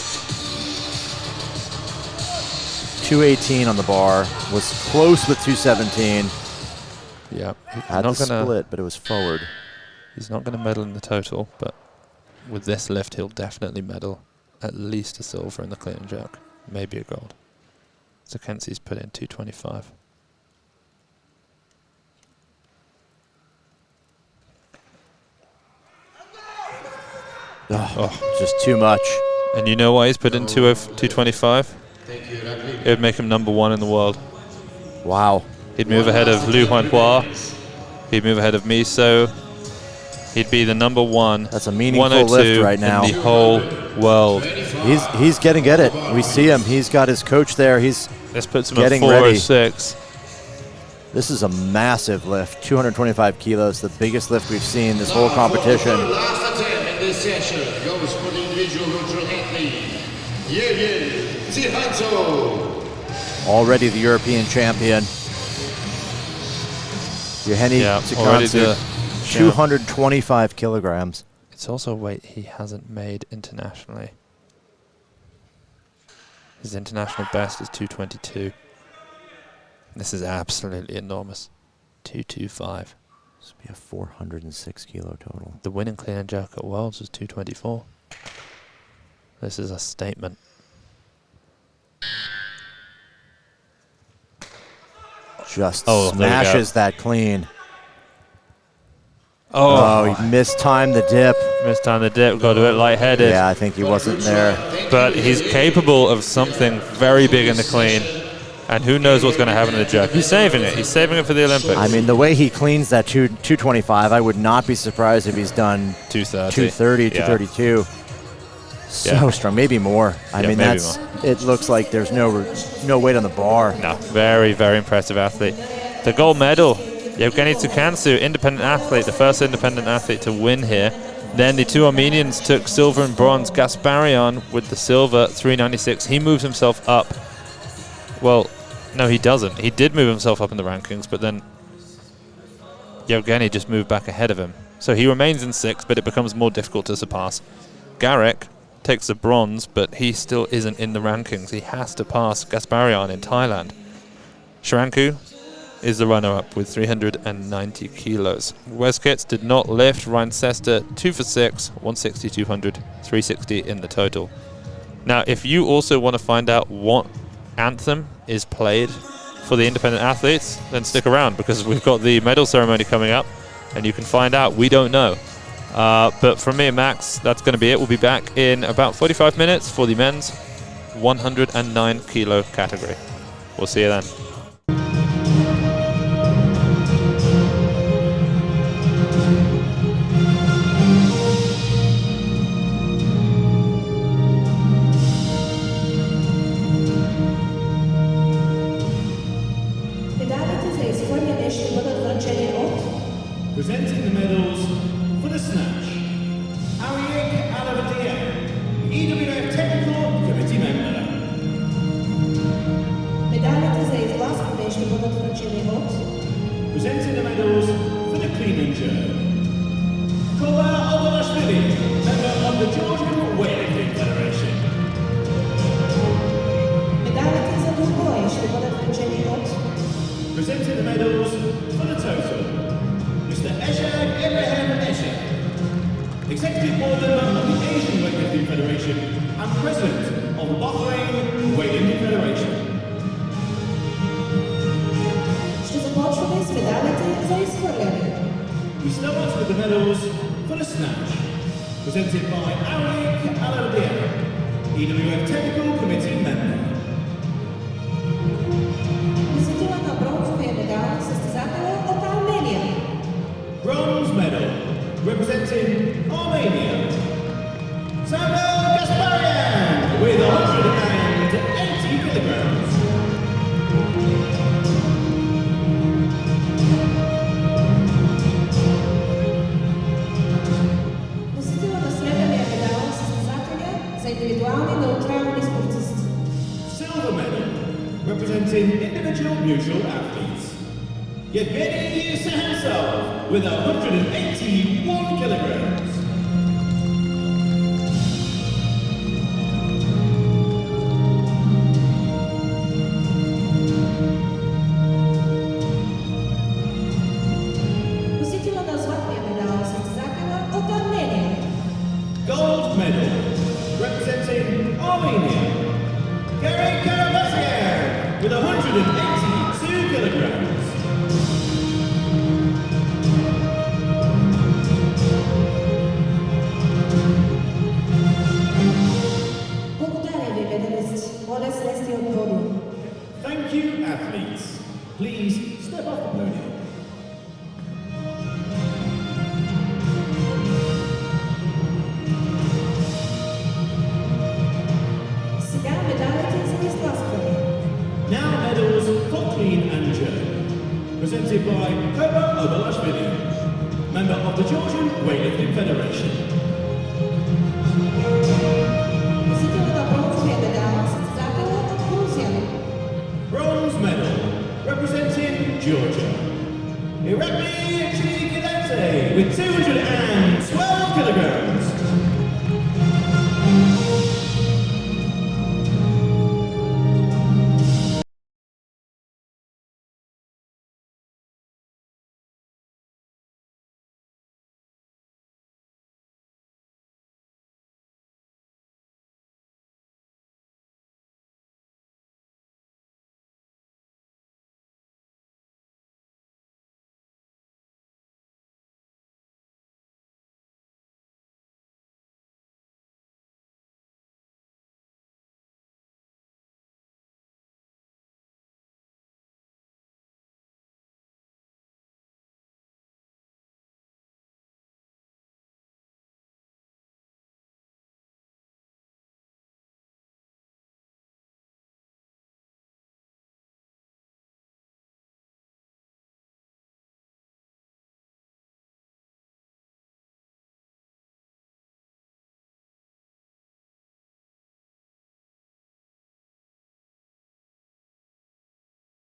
218 on the bar, was close with 217.
Yeah,
Had the split, but it was forward.
He's not going to medal in the total, but with this lift, he'll definitely medal at least a silver in the clean and jerk, maybe a gold. So Kenzie's put in 225.
Just too much.
And you know why he's put in 225? It would make him number 1 in the world.
Wow.
He'd move ahead of Liu Huanhua. He'd move ahead of Miso. He'd be the number 1.
That's a meaningful
102
lift right now.
in the whole world.
He's getting at it. We see him. He's got his coach there. He's
This puts him at
getting ready.
406.
This is a massive lift, 225 kilos, the biggest lift we've seen this whole competition.
Last attempt in this session goes for the individual neutral athlete, Yauheni Tsikhantsou.
Already the European champion. Yauheni
Yeah, already the
Tsikhantsou, 225 kilograms.
It's also a weight he hasn't made internationally. His international best is 222. This is absolutely enormous. 225.
This would be a 406 kilo total.
The winning clean and jerk at Worlds was 224. This is a statement.
Just
Oh, there we go.
smashes that clean.
Oh,
He mistimed the dip.
missed on the dip, got a bit lightheaded.
Yeah, I think he wasn't there.
But he's capable of something very big in the clean. And who knows what's going to happen in the jerk. He's saving it. He's saving it for the Olympics.
I mean, the way he cleans that 225, I would not be surprised if he's done
230.
230,
Yeah.
232. So
Yeah.
strong, maybe more. I
Yeah,
mean,
maybe
that's. It looks like there's no weight on the bar.
No, very, very impressive athlete. The gold medal, Yauheni Tsikhantsou, independent athlete, the first independent athlete to win here. Then the two Armenians took silver and bronze. Gasparyan with the silver, 396. He moves himself up. Well, no, he doesn't. He did move himself up in the rankings, but then Yauheni just moved back ahead of him. So he remains in 6th, but it becomes more difficult to surpass. Garik takes the bronze, but he still isn't in the rankings. He has to pass Gasparyan in Thailand. Sharanku is the runner-up with 390 kilos. Weskits did not lift. Ryan Sester, 2 for 6, 160, 200, 360 in the total. Now, if you also want to find out what anthem is played for the independent athletes, then stick around, because we've got the medal ceremony coming up, and you can find out. We don't know. But from me and Max, that's going to be it. We'll be back in about 45 minutes for the men's 109 kilo category. We'll see you then.
Presenting the medals for the snatch, Garik Karapetyan, EWF Technical Committee member. Presenting the medals for the clean and jerk, colossal, member of the European Weightlifting Federation. Presenting the medals for the total, Executive Board Member of the Asian Weightlifting Federation and President of the Bahrain Weightlifting Federation. We start with the medals for the snatch. presented by Garik Karapetyan, EWF Technical Committee member.
Посетила на бронзовия медал състезателя от Армения.
Bronze medal, representing Armenia, Samuel Gasparyan with 180 kilograms.
Посетила на сребърния медал състезателя за индивидуални неутрални спортисти.
Silver medal, representing individual neutral athletes, Yauheni with 181 kilograms.
Посетила на златния медал състезателя от Армения.
Gold medal, representing Armenia, Garik Karapetyan with 182 kilograms.
Благодаря ви, медалисти. Моля, слезте от подиума.
Thank you, athletes. Please step off the podium.
Сега медалите за изтласкване.
Now medals for clean and jerk, presented by Koba, member of the Georgian Weightlifting Federation.
Посетила на бронзовия медал състезателя от Грузия.
Bronze medal, representing Georgia, Tsikhantsou with 212 kilograms.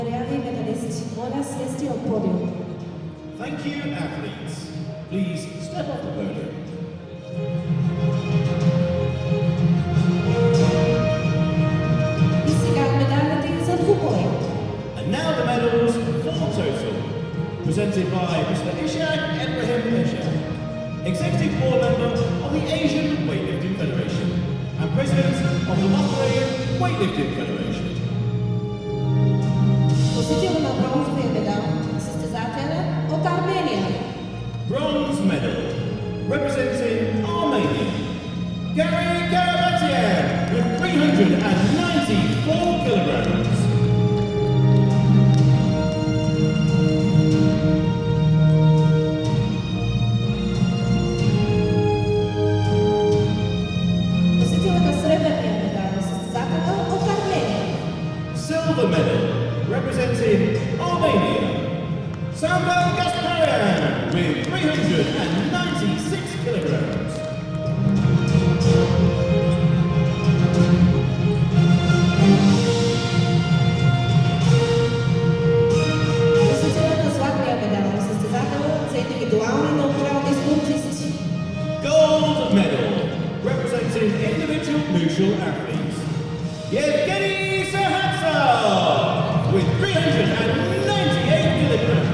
Благодаря ви, медалисти. Моля, слезте от подиума.
Thank you, athletes. Please step off the podium.
И сега медалите за двубой.
And now the medals for total, presented by Mr. Ishak, Executive Board Member of the Asian Weightlifting Federation and President of the Bahrain Weightlifting Federation.
Посетила на бронзовия медал състезателя от Армения.
Bronze medal, representing Armenia, Garik Karapetyan with 394 kilograms.
Посетила на сребърния медал състезателя от Армения.
Silver medal, representing Armenia, Samuel Gasparyan with 396 kilograms.
Посетила на златния медал състезателя за индивидуални неутрални спортисти.
Gold medal, representing individual neutral athletes, Yauheni with 398 kilograms.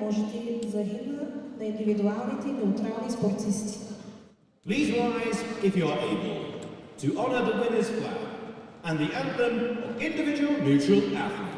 можете за химна на индивидуалните неутрални спортисти.
Please rise, if you are able, to honor the winner's flag and the anthem of individual neutral athletes.